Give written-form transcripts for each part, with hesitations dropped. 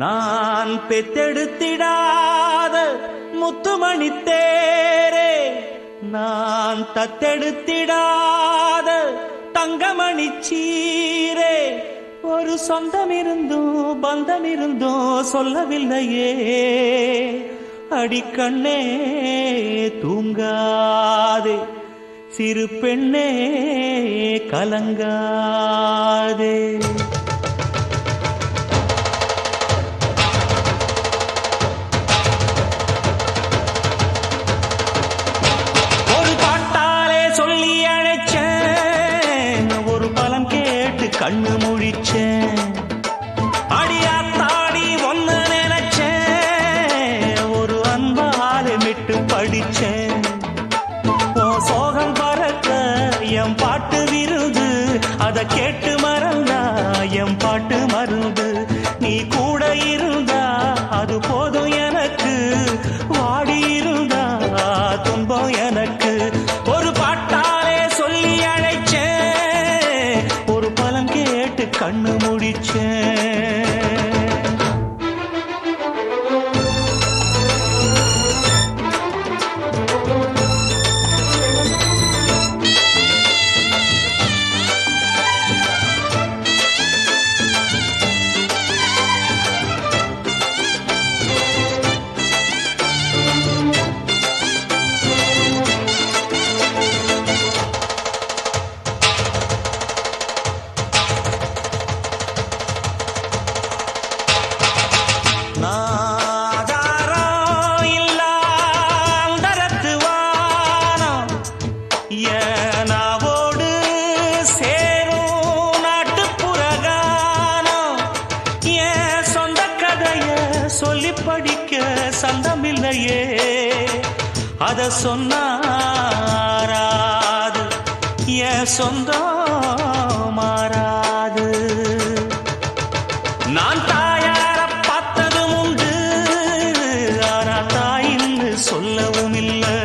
நான் பெத்தெடுத்திடாத முத்துமணி தேரே, நான் தத்தெடுத்திடாத தங்கமணி சீரே, ஒரு சொந்தம் இருந்தும் பந்தம் இருந்தும் சொல்லவில்லையே. அடிக்கண்ணே தூங்காதே, சிறு பெண்ணே கலங்காதே. கண்ணு முழிச்சேன், அடியாத்தாடி ஒன்னு நினைச்சேன், ஒரு அன்பால விட்டு படிச்சேன். சோகம் பறக்க என் பாட்டு விருது, அத கேட்டு மறந்தா என் பாட்டு மருந்து. நீ கூட இருந்தா அது போதும் எனக்கு, வாடி இருந்தா துன்பம் எனக்கு. ஒரு பாட்டாலே சொல்லி அழைச்சேன், ஒரு பலம் கேட்டு கண்ணு முடிச்சேன். சொல்லி படிக்க சந்தமில்லையே, அத சொன்னாராது என் சொந்தம் மாறாது. நான் தாயார பார்த்ததும் உண்டு, ஆனா தாயின்னு சொல்லவும் இல்லை.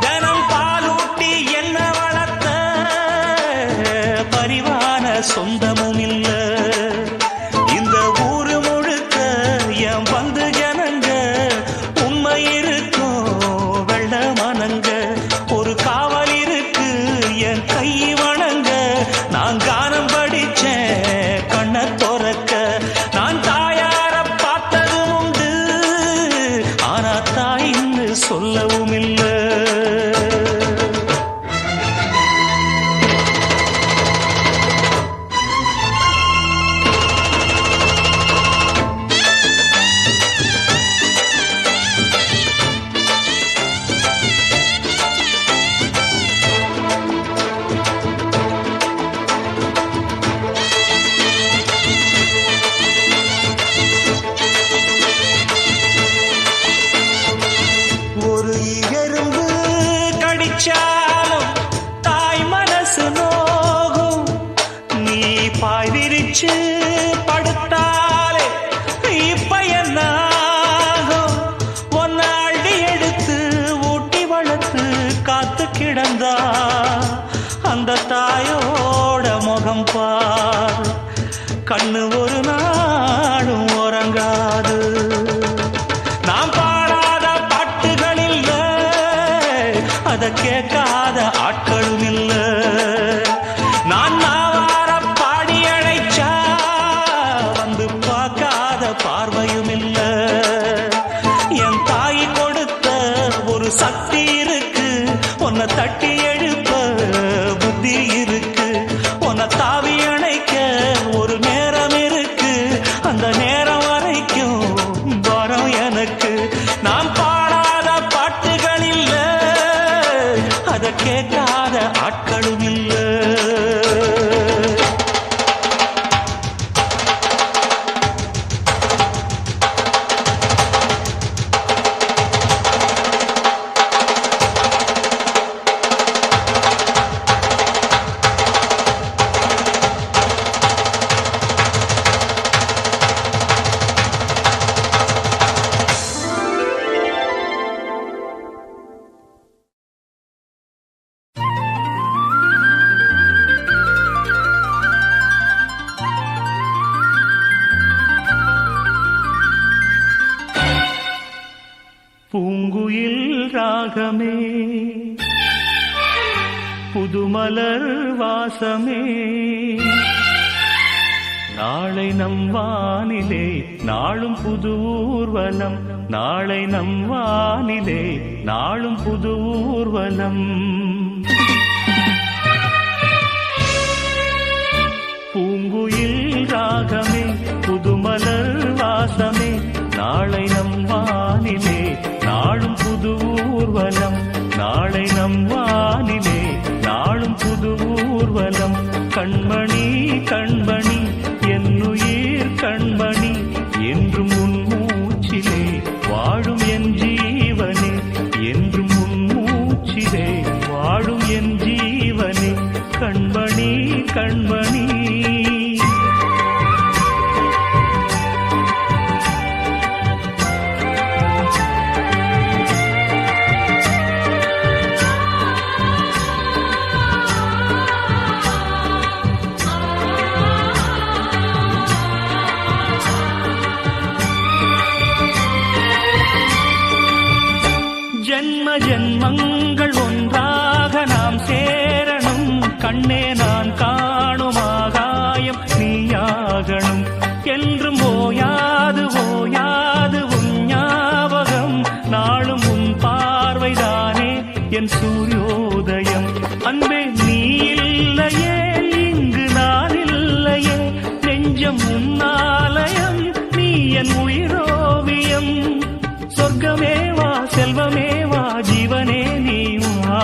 தினம் பாலூட்டி என்ன வளர்த்த பரிவான சொந்தமும் இல்லை. இந்த ஊரு முழுக்க என் வந்து ஜனங்க, உண்மை இருக்கும் வெள்ள மனங்க. ஒரு காவல் இருக்கு என் கை வணங்க, நான் கானம் படிச்சேன் கண்ண துறக்க. நான் தாயார பார்த்ததும் உண்டு, ஆனா தாயின்னு சொல்லவும் இல்லை. தாய் மனசு நோகும், நீ பாய் விரிச்சு படுத்தாலே இப்ப என்ன ஆகும். ஒன்ன அள்ளி எடுத்து ஊட்டி வளர்த்து காத்து கிடந்தா அந்த தாயோட முகம் பார், கண்ணு ஒரு நாடும் உறங்காது. நாம் பாடாத பாட்டுகள் இல்ல, அத கேட்காத ஆட்களும் இல்ல. நான் நாவார பாடி அழைச்சா வந்து பார்க்காத பார்வையும் இல்ல. என் தாய் கொடுத்த ஒரு சக்தி இருக்கு, உன்னை தட்டி எழுப்ப புத்தி இருக்கு. உன்னை தாவி அணைக்க ஒரு நேரம் இருக்கு, அந்த நேரம் வரைக்கும் வரம் எனக்கு. நாம் பாடாத பாட்டுகள் இல்ல, அத கேட்காத ஆட்களும் இல்ல. பூங்குயில் ராகமே புதுமலர் வாசமே நாளை நம் வானிலே நாளும் புது ஊர்வலம் நாளை நம் வானிலே நாளும் புது ஊர்வலம் பூங்குயில் ராகமே புதுமலர் வாசமே நாளை நம் வானிலே நாளும் புது ஊர்வலம் நாளை நம் வானிலே நாளும் புது ஊர்வலம் கண்மணி கண்மணி என்னுயிர் கண்மணி என்றும் உன் மூச்சிலே வாழும் என் ஜீவனே என்றும் உன் மூச்சிலே வாழும் என் ஜீவனே கண்மணி கண்மணி ஜன்ம ஜன்மங்கள் ஒன்றாக நாம் சேரணும் கண்ணே நான் காணும் ஆகாயம் நீயாகணும் என்றும் ஓயாது ஓயாது உன் ஞாபகம் நாளும் உன் பார்வைதானே என் சூரியோதயம் அன்பே நீ இல்லையே இங்கு நான் இல்லையே நெஞ்சம் உன்னாலயம் நீ என் உயிரோவியம் சொர்க்கமே வா செல்வமே வா ஜீவனே நீ வா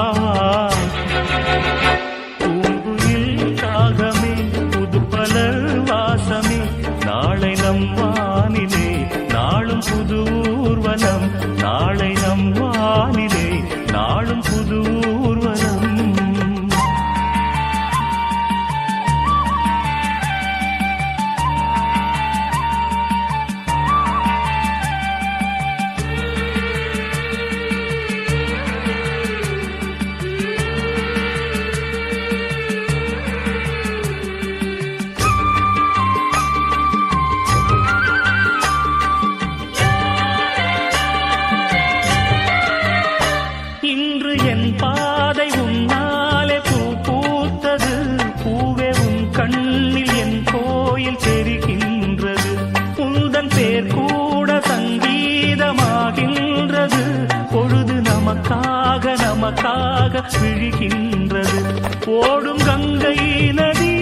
பூங்குயில் ராகமே புதுமலர் வாசமே நாளை நம் வானிலே நாளும் புது ஊர்வலம் நாளை நம் வானிலே நாளும் புது ஊர்வலம் இன்று என் பாதை உன்னாலே பூ பூத்தது பூவே உன் கண்ணில் என் கோயில் தெரிகின்றது உந்தன் பேர் கூட சங்கீதமாகின்றது பொழுது நமக்காக நமக்காக விழுகின்றது ஓடும் கங்கை நதி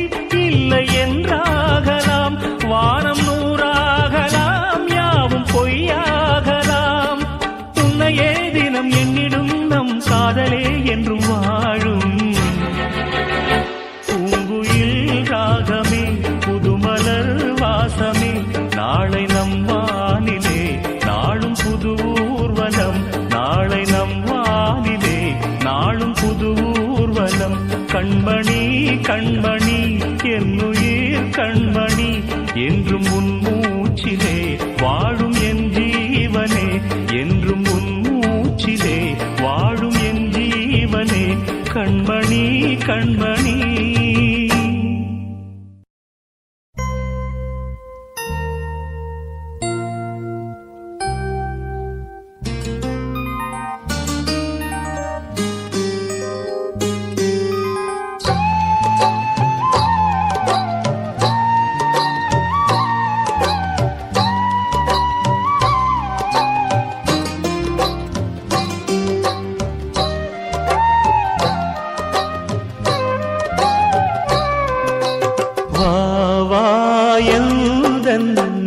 இல்லை என்றாகலாம் வானம் நூறாகலாம் யாவும் பொய்யாகலாம் உன்னையே தினம் என்னிடும் நம் காதலே என்றும் வாழும் பூங்குயில் ராகமே புதுமலர் வாசமே நாளை நம் வானிலே நாளும் புது ஊர்வலம் நாளை நம் வானிலே நாளும் புது ஊர்வலம் கண்மணி கண்மணி என்னுயிர் கண்மணி என்றும் உன் மூச்சிலே வாழும் என் ஜீவனே என்றும் உன் மூச்சிலே வாழும் என் ஜீவனே கண்மணி கண்மணி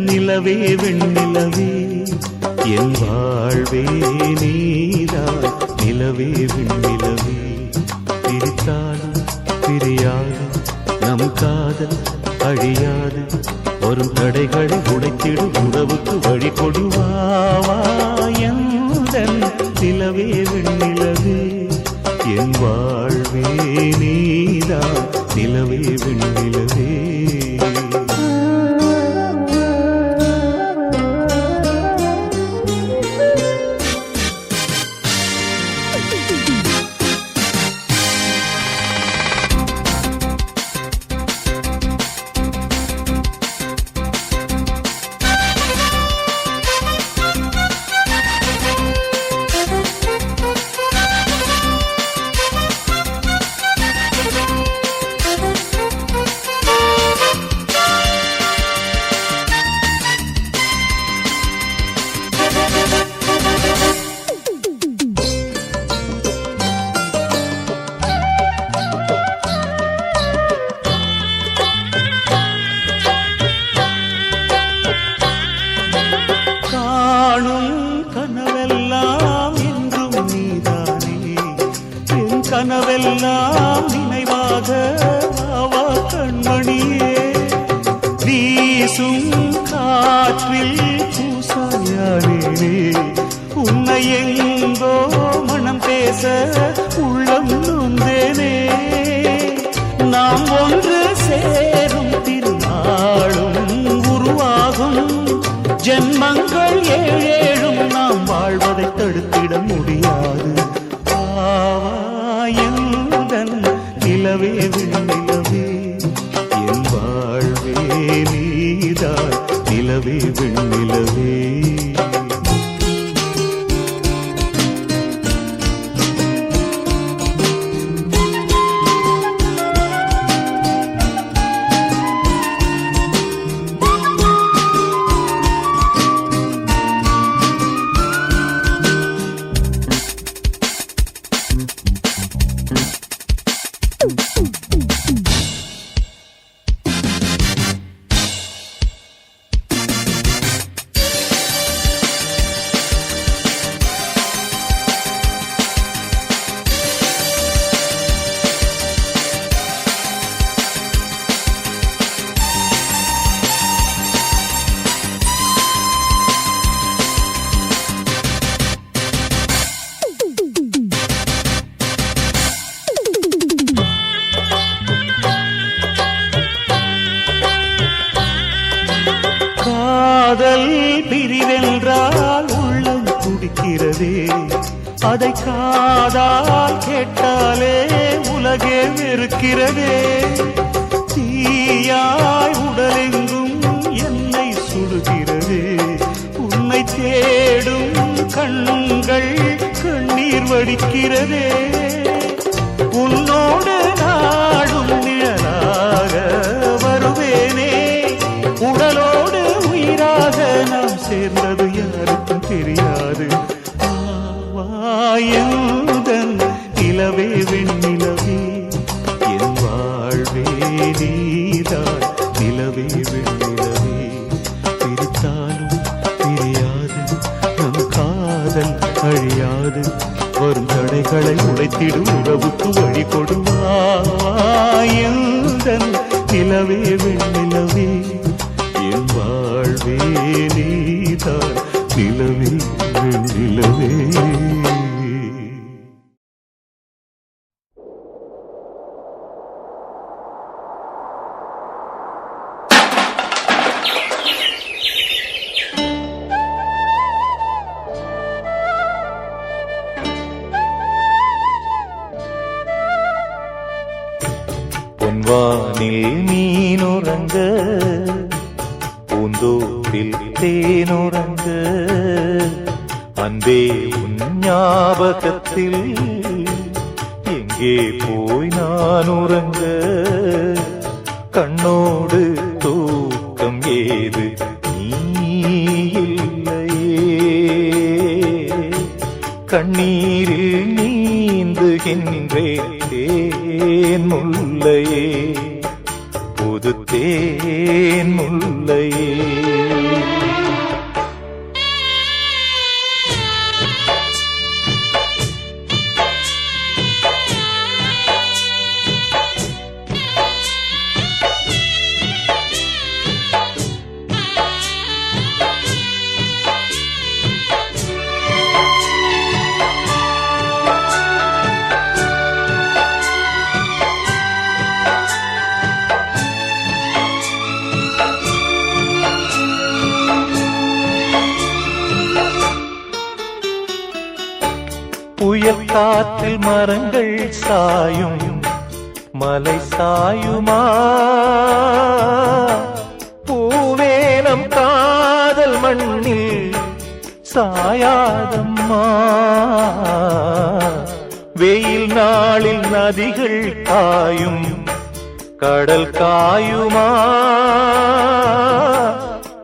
நிலவே வெண்ணிலவே என் வாழ்வே நீதான் நிலவே வெண்ணிலவே பிரித்தாலும் பிரியாது நம் காதல் அழியாது வரும் தடைகளை உடைத்திடும் உறவுக்கு வழி கொடுவாயன் நிலவே வெண்ணிலவே என் வாழ்வே நீதான் நிலவே வெண்ணிலவே கனவெல்லாம் நினைவாக ஆவா கண்மணியே வீசும் காற்றில் பூசாயானே உன்னை எங்கோ மனம் பேச உள்ளம் நொந்தேனே நாம் ஒன்று சேரும் திருநாளும் உருவாகும் ஜென்மங்கள் ஏழேழும் நாம் வாழ்வதை தடுத்திட முடியாது ஆவாயந்தன் நிலவே வெண்ணிலவே என் வாழ்வே நீதான் நிலவே வெண்ணிலவே காதல் பிரிவென்றால் உள்ளம் துடிக்கிறதே அதை காதால் கேட்டாலே உலகே வெறுக்கிறதே தீயாய் உடலெங்கும் என்னை சுடுகிறதே உன்னை தேடும் கண்கள் கண்ணீர் வடிக்கிறதே உன்னோடு நாடும் நிழலாக வருவேனே உடலோடு உயிராக நாம் சேர்ந்தது யாருக்கும் தெரியாது ஆவாயந்தன் நிலவே வெண்ணிலவே என் வாழ்வே நீதான் நிலவே வெண்ணிலவே பிரித்தாலும் பிரியாது நம் காதல் அழியாது வரும் தடைகளை உடைத்திடும் உறவுக்கு வழி கொடுவாயந்தன் நிலவே வெண்ணிலவே என் வாழ்வே நீதான் நிலவே வெண்ணிலவே பொன்வானில் மீனுறங்க பூந்தோப்பில் தேனுறங்க அன்பே உன் ஞாபகத்தில் எங்கே போய் நான் உறங்க கண்ணோடு தூக்கம் ஏது நீ இல்லையே கண்ணீரில் நீந்துகின்றேன் தேன் முல்லையே புது தேன் முல்லையே புயல் காற்றில் மரங்கள் சாயும் மலை சாயுமா பூவேனம் காதல் மண்ணில் சாயாதம்மா வெயில் நாளில் நதிகள் காயும் கடல் காயுமா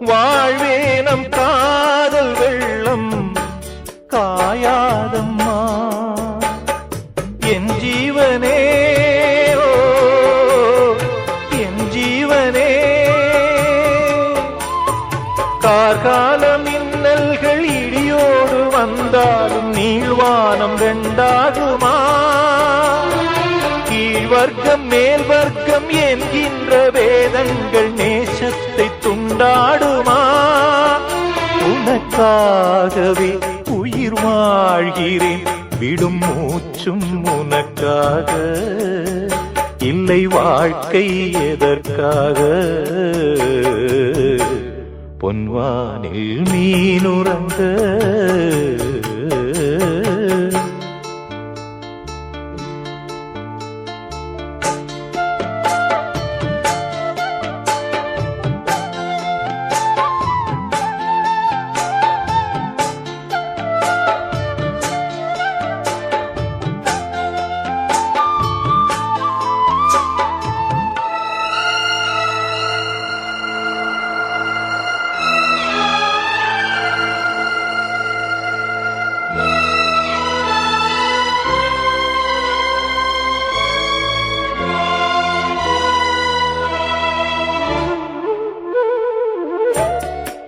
வாழ்வேனம் காதல் வெள்ளம் காயாதம்மா என் ஜீவனே ஓ என் ஜீவனே கார்கால மின்னல்கள் இடியோடு வந்தாலும் நீள்வானம் ரெண்டாகுமா வர்க்கம் மேல் வர்க்கம் என்கின்ற வேதங்கள் நேசத்தை துண்டாடுமா? உனக்காகவே உயிர் வாழ்கிறேன், விடும் மூச்சும் உனக்காக. இல்லை வாழ்க்கை எதற்காக? பொன்வானில் மீனுறங்க.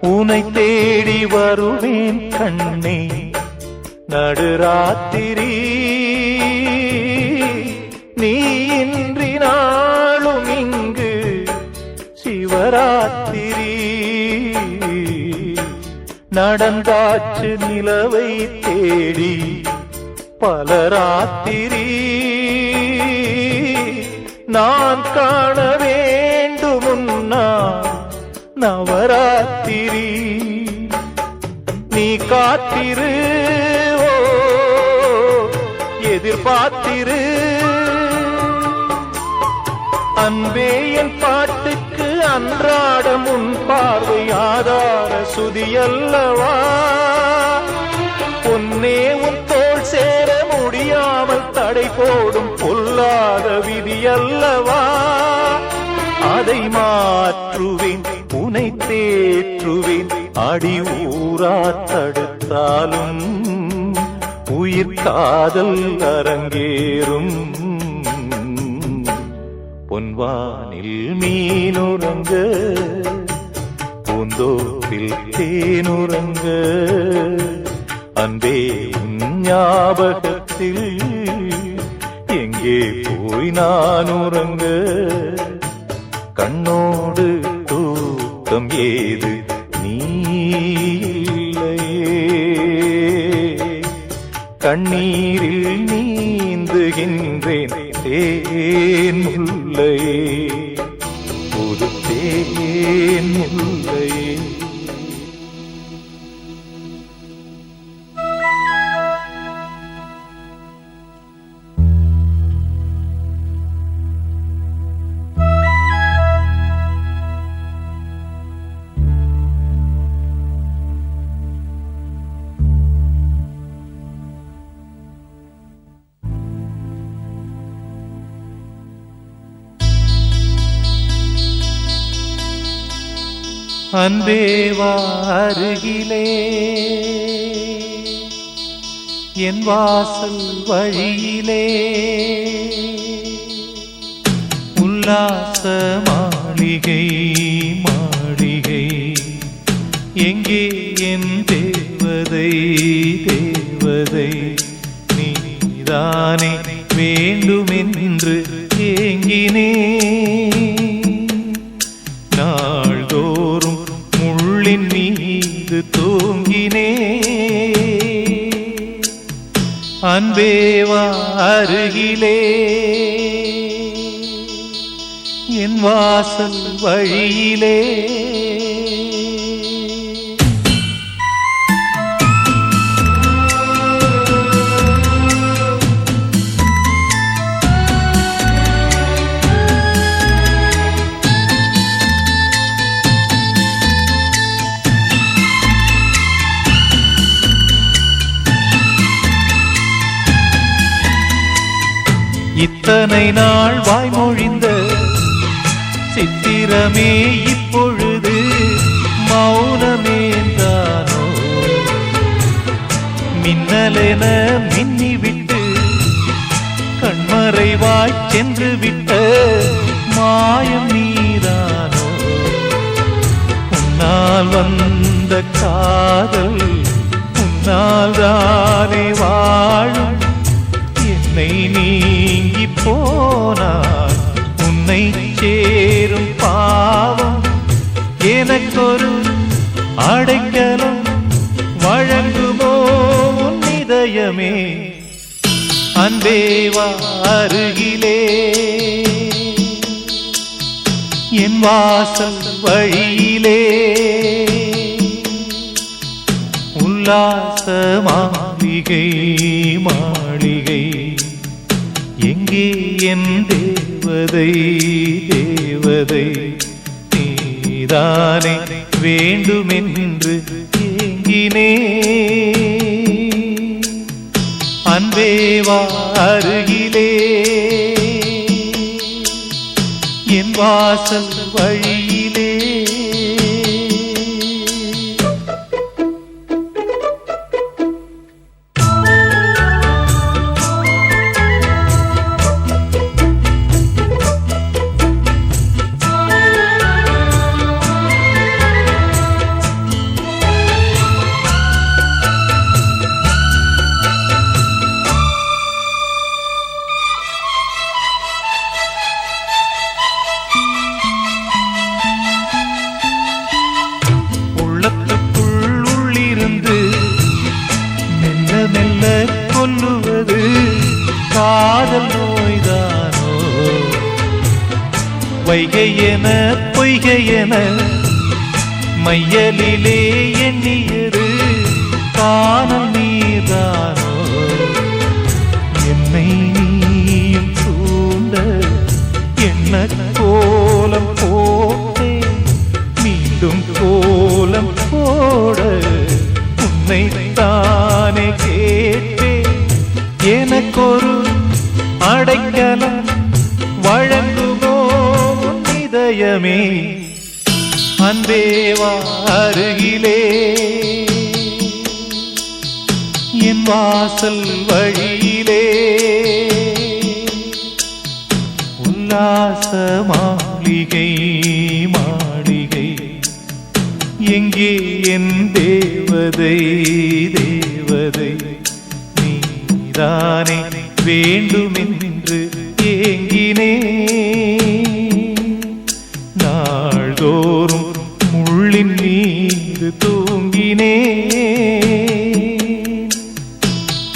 உனை தேடி வருவேன் கண்ணே நடுராத்திரி, நீ இன்றி நாளும் இங்கு சிவராத்திரி. நடந்தாச்சு நிலவை தேடி பலராத்திரி, நான் காண வேண்டுமுன்னா நவராத்திரி. நீ காத்திரு, ஓ எதிர்பார்த்திரு. அன்பே என் பாட்டுக்கு அன்றாடம் உன் பார்வை ஆதார சுதியல்லவா? பொன்னே உன் தோள் சேர முடியாமல் தடை போடும் பொல்லாத விதியல்லவா? அதை மாற்றுவேன், உனை தேற்றுவேன், அடி ஊரா தடுத்தாலும் உயிர் காதல் அரங்கேறும். பொன்வானில் மீனுறங்க, பூந்தோப்பில் தேனுறங்க. அன்பே உன் ஞாபகத்தில் எங்கே போய் நான் உறங்க? கண்ணோடு தூக்கம் ஏது நீ இல்லையே? கண்ணீரில் நீந்துகின்றேன் தேன் முல்லையே, புது தேன் முல்லையே. அன்பே வா அருகிலே, என் வாசல் வழியிலே. உல்லாச மாளிகை மாளிகை, எங்கே என் தேவதை தேவதை? நீதானே வேண்டுமென்று ஏங்கினே, நாள்தோறும் முள்ளின் மீது தூங்கினே. அன்பே வா அருகிலே, என் வாசல் வழியிலே. இத்தனை நாள் வாய்மொழிந்த சித்திரமே இப்பொழுது மௌனமேந்தானோ? மின்னலென மின்னிவிட்டு கண்மறைவாய் சென்று விட்ட மாயம் நீதானோ? உன்னால் வந்த காதல் உன்னால் தானே வாழும், என்னை நீங்கி போனால் உன்னை சேரும் பாவம் எனக்கொரு அடைக்கலம் வழங்குமோ உன் இதயமே அன்பே வா அருகிலே என் வாசல் வழியிலே உல்லாச மாளிகை மாளிகை எங்கே என் தேவதை தேவதை நீதானே வேண்டுமென்று ஏங்கினே அன்பே வா அருகிலே என் வாசல் வழியிலே கொல்லுவது காதல் நோய்தானோ வைகையென பொய்கையென மையலிலே எண்ணியது காணல் நீதானோ என்னை நீயும் சூண்ட என்ன கோலம் போட்டே மீண்டும் கோலம் போட உன்னை தானே கேட்டே எனக்கொரு அடைக்கலம் வழங்குமோ உன் இதயமே அன்பே வா அருகிலே என் வாசல் வழியிலே உல்லாச மாளிகை மாளிகை எங்கே என் தேவதை தேவதை நீதானே வேண்டுமென்று ஏங்கினே நாள்தோறும் முள்ளின் மீது தூங்கினே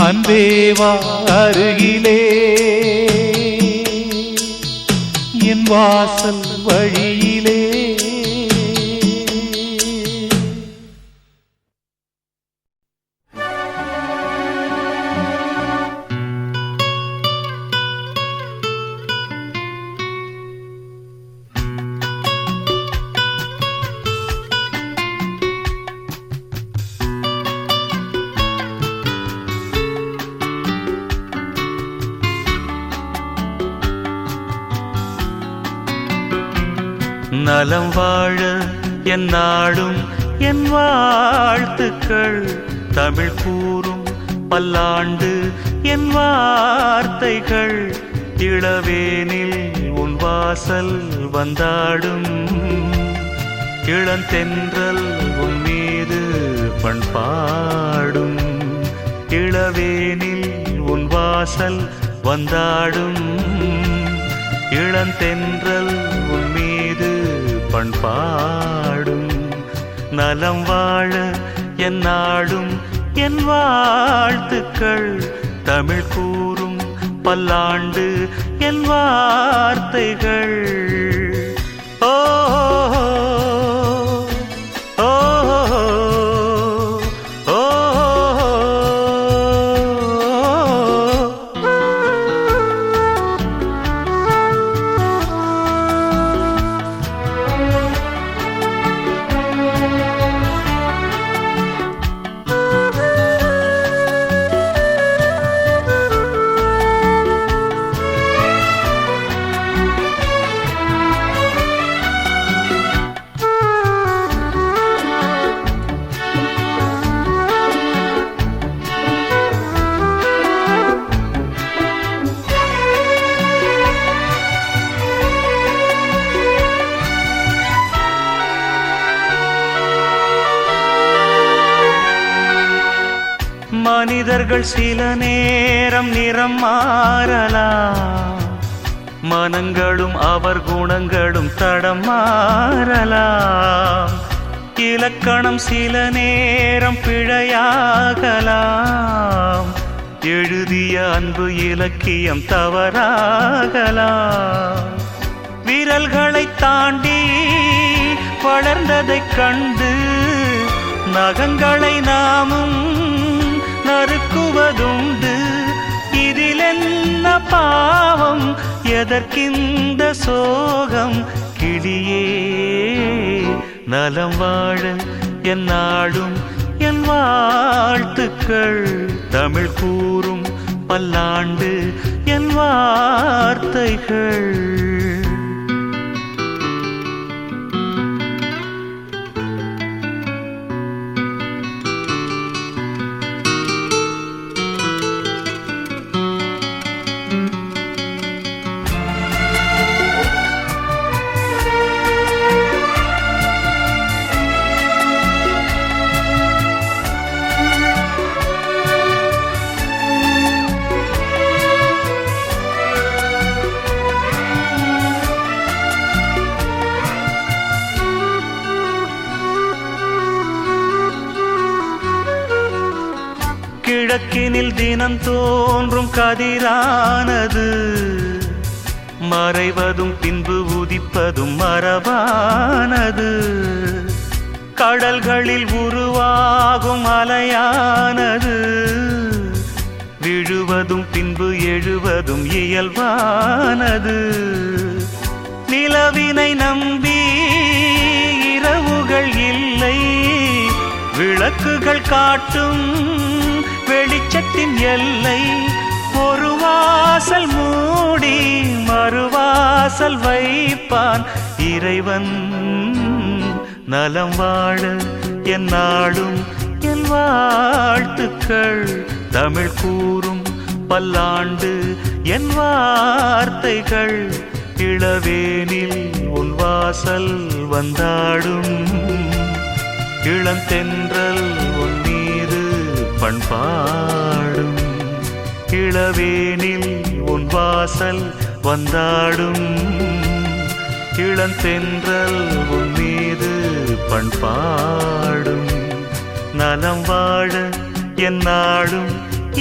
அன்பே வா அருகிலே என் வாசல் வழியிலே நலம் வாழ என் நாடும் என் வாழ்த்துக்கள் தமிழ் கூறும் பல்லாண்டு என் வார்த்தைகள் இளவேனில் உன் வாசல் வந்தாடும் இளந்தென்றல் உன் மீது பண்பாடும் இளவேனில் உன் வாசல் வந்தாடும் இளந்தென்றல் உன் மீது பண்பாடும் நலம் வாழ என் நாடும் என் வாழ்த்துக்கள் தமிழ் கூறும் பல்லாண்டு என் வார்த்தைகள் ஓ மனிதர்கள் சில நேரம் நிறம் மாறலாம் மனங்களும் அவர் குணங்களும் தடம் மாறலாம். இலக்கணம் சில நேரம் பிழையாகலாம். எழுதிய அன்பு இலக்கியம் தவறாகலாம். விரல்களை தாண்டி வளர்ந்ததைக் கண்டு நகங்களை நாமும் நறுக்குவதுண்டு. இதில் என்ன பாவம், எதற்கிந்த சோகம்? கிளியே நலம் வாழ என் நாடும் என் வாழ்த்துக்கள். தமிழ் கூறும் பல்லாண்டு என் வார்த்தைகள். கிழக்கினில் தினம் தோன்றும் கதிரானது மறைவதும் பின்பு உதிப்பதும் மரபானது. கடல்களில் உருவாகும் அலையானது விழுவதும் பின்பு எழுவதும் இயல்பானது. நிலவினை நம்பி இரவுகள் இல்லை, விளக்குகள் காட்டும் வெளிச்சத்தின் எல்லை. ஒரு வாசல் மூடி மறுவாசல் வைப்பான் இறைவன். நலம் வாழ என் நாடும் என் வாழ்த்துக்கள். தமிழ் கூறும் பல்லாண்டு என் வார்த்தைகள். இளவேனில் உன் வாசல் வந்தாடும், இளந்தென்றல் உன் மீது பண்பாடும். இளவேனில் உன் வாசல் வந்தாடும், இளந்தென்றல் உன் மீது பண்பாடும். நலம் வாழ என் நாடும்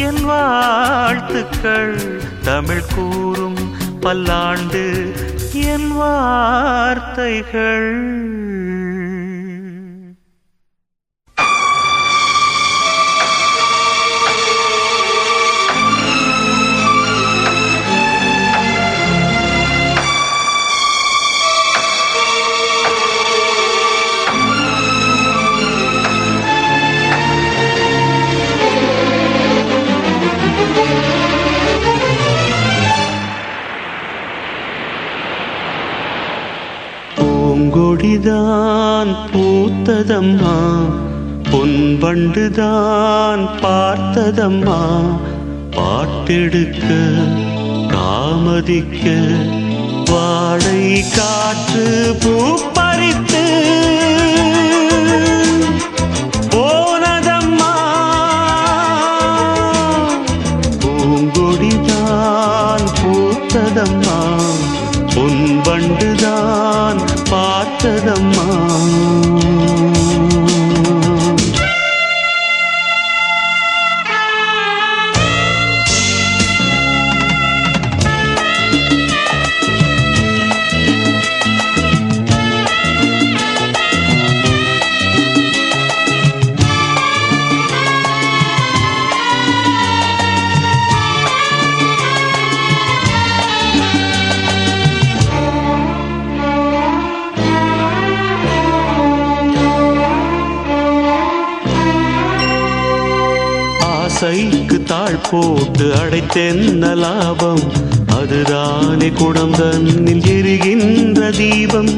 என் வாழ்த்துக்கள். தமிழ் கூறும் பல்லாண்டு என் வார்த்தைகள். பூங்கொடிதான் பூத்ததம்மா, பொன்பண்டுதான் பார்த்ததம்மா. பாட்டெடுக்க காமதிக்க வாடை காற்று பூ பறித்து போனதம்மா. பூங்கொடிதான் பூத்ததம்மா, பொன்பண்டுதான் பார்த்ததம்மா. ஆசைக்கு தாழ் போட்டு அடைத்தென்ன லாபம், அதுதானே குடம் தன்னில் எரிகின்ற தீபம்.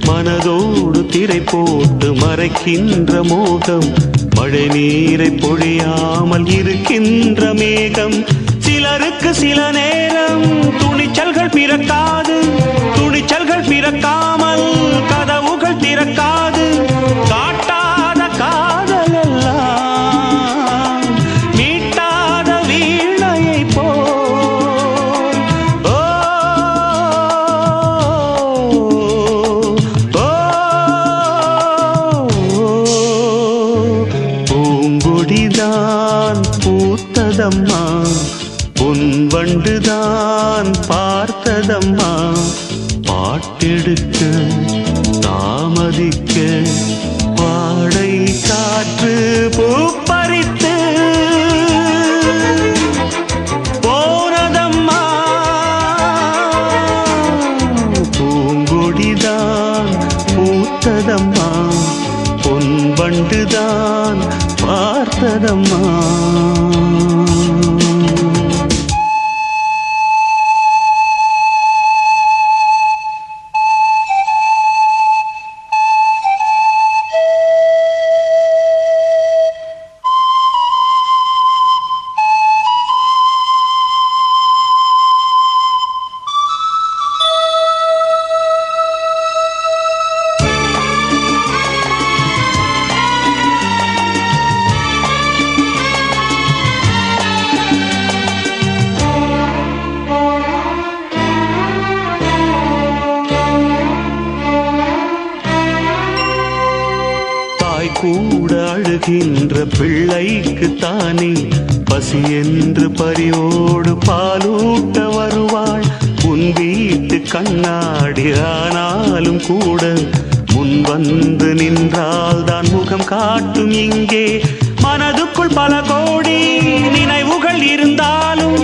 மனதோடு திரை போட்டு மறைக்கின்ற மோகம், மழை நீரை பொழியாமல் இருக்கின்ற மேகம். சிலருக்கு சில நேரம் துணிச்சல்கள் பிறக்காது, துணிச்சல்கள் பிறக்காமல் கதவுகள் திறக்காது. காட்டாத காதல் எல்லாம் மீட்டாத வீணையை போல். ஓ பூங்கொடிதான் பூத்ததம்மா பொன்வண்டுதான் பார்த்ததம்மா பாட்டெடுக்க தாமதிக்க வாடை காற்று பூப்பறித்து போனதம்மா பூங்கொடிதான் பூத்ததம்மா பொன்வண்டுதான் பார்த்ததம்மா. கூட அழுகின்ற பிள்ளைக்கு தானே பசி என்று பரியோடு பாலூட்ட வருவாள். உன் வீட்டு கண்ணாடி ஆனாலும் கூட முன் வந்து நின்றால் தான் முகம் காட்டும். இங்கே மனதுக்குள் பல கோடி நினைவுகள் இருந்தாலும்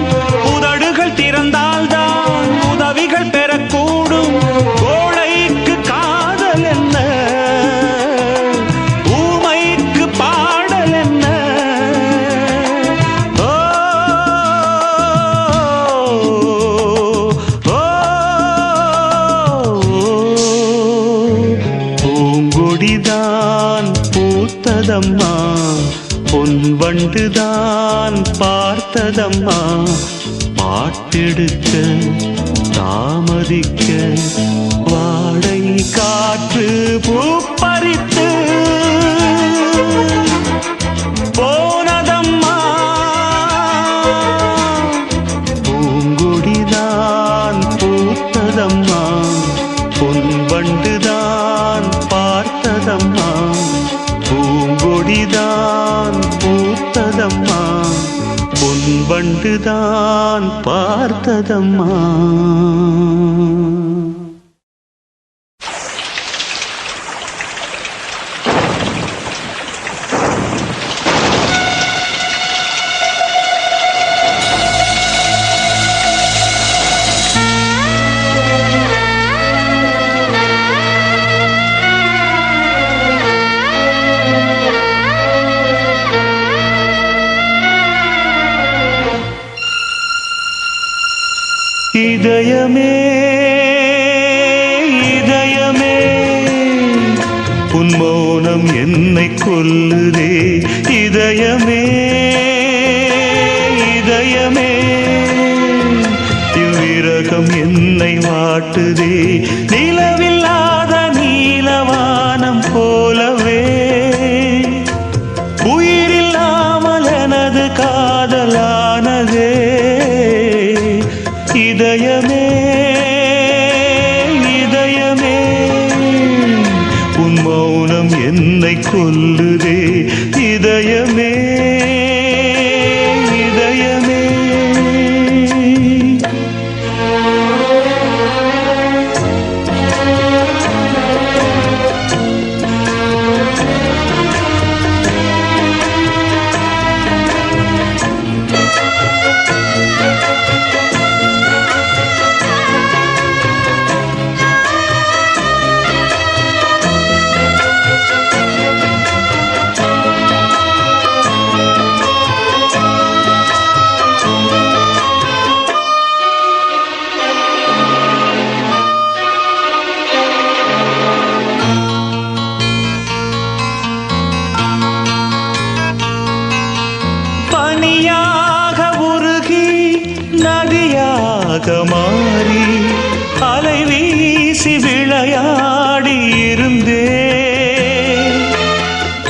உதடுகள் திறந்தால்தான் உதவிகள் பெறக்கூடும். கோழைக்கு காதல் என்ன, பூங்கொடிதான் பூத்ததம்மா பொன்வண்டுதான் பார்த்ததம்மா பாட்டெடுக்க தாமதிக்க வாடை காற்று பூப்பறித்து போனதம்மா. பூங்கொடிதான் பூத்ததம்மா பொன்வண்டுதான் பார்த்ததம்மா பூங்கொடிதான் பூத்ததம்மா பொன்வண்டுதான் பார்த்ததம்மா. இதயமே இதயமே உன் மௌனம் என்னை கொல்லுதே. இதயமே இதயமே இவ்விரகம் என்னை வாட்டுதே. நிலவில்லாத நீலவானம் போலவே உயிரில்லாமல் எனது காதலானதே. இதயமே இதயமே உன் மௌனம் என்னை கொல்லுதே. இதயமே இதயமே மாறி அலை வீசி விளையாடி இருந்தே.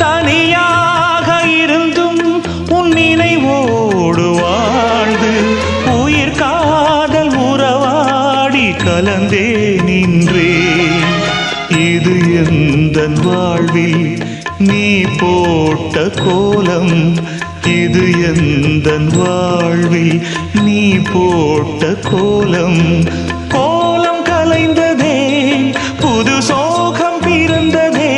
தனியாக இருந்தும் உன் நினைவோடு வாழ்ந்து உயிர் காதல் உறவாடி கலந்தே நின்றே. இது எந்தன் வாழ்வில் நீ போட்ட கோலம் இது எந்தன் வாழ்வில் நீ போட்ட கோலம் கோலம் கலைந்ததே புது சோகம் பிறந்ததே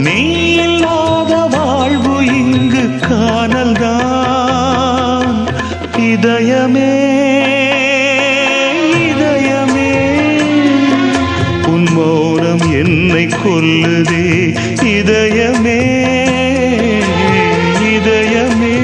நீ இல்லாத வாழ்வு இங்கு காணல்தான் இதயமே இதயமே உன் மௌனம் என்னை கொல்லுதே இதயமே இதயமே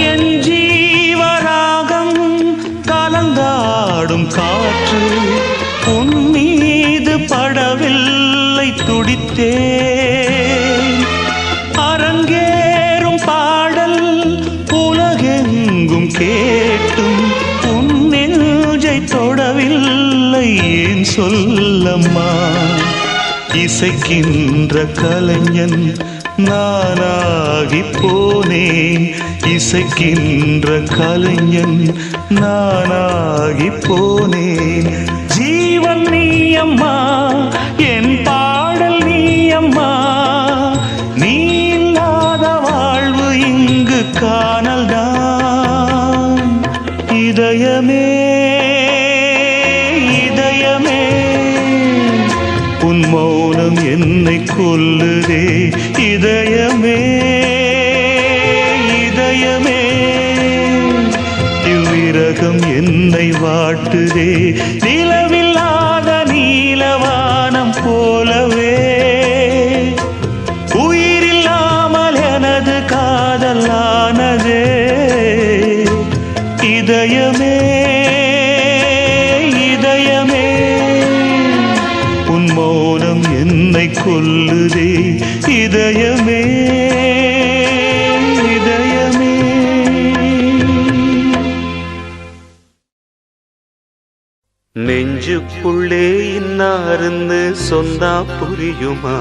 என் ஜீவராகம் கலந்தாடும் காற்று உன் மீது படவில்லை துடித்தேன் அரங்கேறும் பாடல் உலகெங்கும் கேட்டும் உன் நெஞ்சை தொடவில்லை ஏன் சொல்லம்மா இசைக்கின்ற கலைஞன் நானாகி போனேன் இசைக்கின்ற கலைஞன் நானாகி போனேன் ஜீவன் நீ அம்மா என் பாடல் நீ அம்மா நீ இல்லாத வாழ்வு இங்கு காணல்தான் இதயமே இதயமே உன் மௌனம் என்னை கொல்லுதே இதயமே இதயமே இவ்விரகம் என்னை வாட்டுதே நிலவில்லாத நீலவானம் போலவே உயிரில்லாமல் எனது காதலானதே இதயமே இதயமே உன் மௌனம் என்னை கொல்லுதே இதயமே இதயமே நெஞ்சுக்குள்ளே இன்னாருன்னு சொன்னா புரியுமா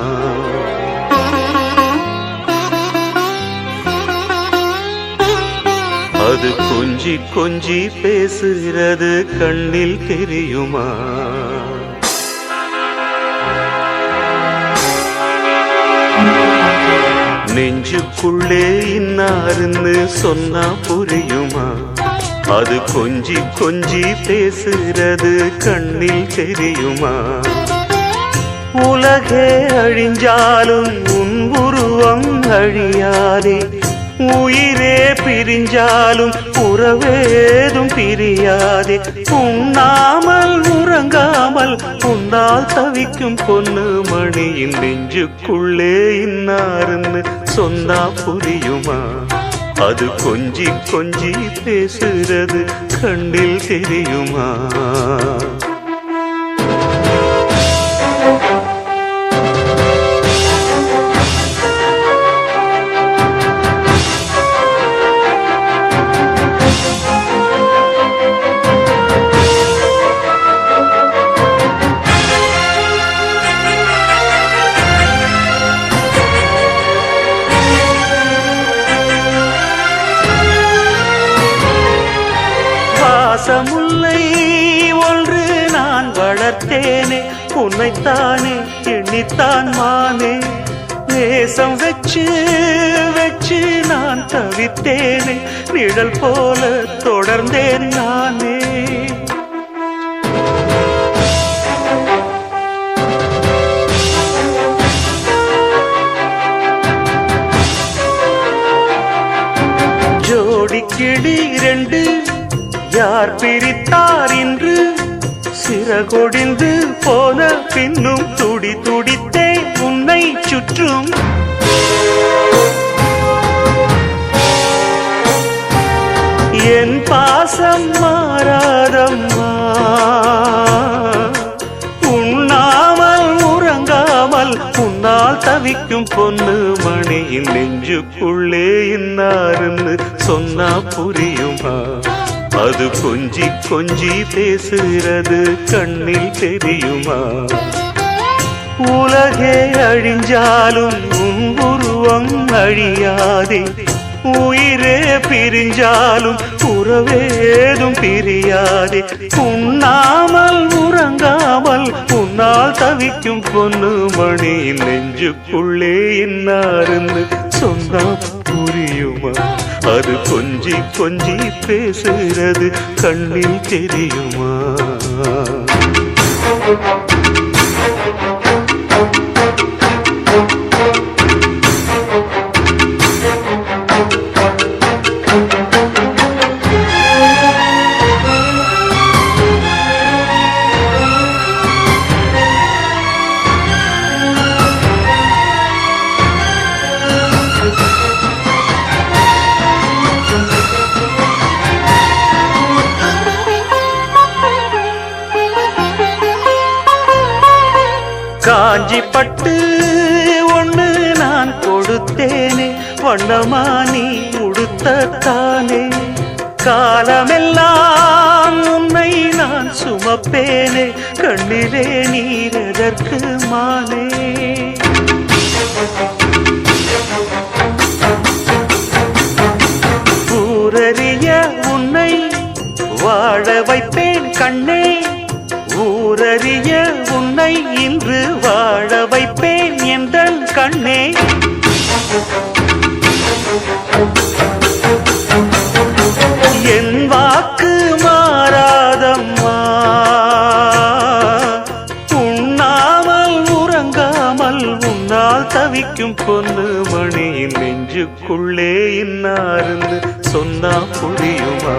அது கொஞ்சி கொஞ்சி பேசுகிறது கண்ணில் தெரியுமா நெஞ்சுக்குள்ளே இன்னாருன்னு சொன்னா புரியுமா அது கொஞ்சி கொஞ்சி பேசுகிறது கண்ணில் தெரியுமா உலகே அழிஞ்சாலும் உன் உருவம் அழியாதே உயிரே பிரிஞ்சாலும் உறவேதும் பிரியாதே உண்ணாமல் உறங்காமல் உன்னால் தவிக்கும் பொண்ணு மணியின் நெஞ்சுக்குள்ளே இன்னாருன்னு சொன்னா புரியுமா அது கொஞ்சி கொஞ்சி பேசுறது கண்ணில் தெரியுமா பாசமுல்லை ஒன்று நான் வளர்த்தேனே உன்னைத்தானே எண்ணித்தான் மானே நேசம் வச்சு வச்சு நான் தவித்தேனே நிழல் போல தொடர்ந்தேன் நானே ஜோடி கிளி இரண்டு யார் பிரித்தார் இன்று சிறகொடிந்து போன பின்னும் துடி துடித்தே உன்னை சுற்றும் என் பாசம் மாறாதம்மா, உண்ணாமல் உறங்காமல் உன்னால் தவிக்கும் பொண்ணு மணியின் நெஞ்சுக்குள்ளே இன்னாருன்னு சொன்னா புரியுமா? அது கொஞ்சி கொஞ்சி பேசுகிறது கண்ணில் தெரியுமா? உலகே அழிஞ்சாலும் உன் உருவம் அழியாதே, உயிரே பிரிஞ்சாலும் உறவேதும் பிரியாதே. உண்ணாமல் உறங்காமல் உன்னால் தவிக்கும் பொண்ணு மணி நெஞ்சுக்குள்ளே இன்னாருன்னு சொன்னா புரியுமா? அது கொஞ்சி கொஞ்சி பேசுகிறது கண்ணில் தெரியுமா? காஞ்சி பட்டு ஒண்ணு நான் கொடுத்தேனே, வண்ணமா நீ உடுத்தத்தானே. காலமெல்லாம் உன்னை நான் சுமப்பேனே, கண்ணிலே நீரெதற்கு மானே. ஊரறிய உன்னை வாழ வைப்பேன் கண்ணே, ஊரறிய உன்னை இன்று வாழ வைப்பேன் எந்தன் கண்ணே. என் வாக்கு மாறாதம்மா, உண்ணாமல் உறங்காமல் உன்னால் தவிக்கும் பொண்ணு மணியின் நெஞ்சுக்குள்ளே இன்னாருன்னு சொன்னா புரியுமா?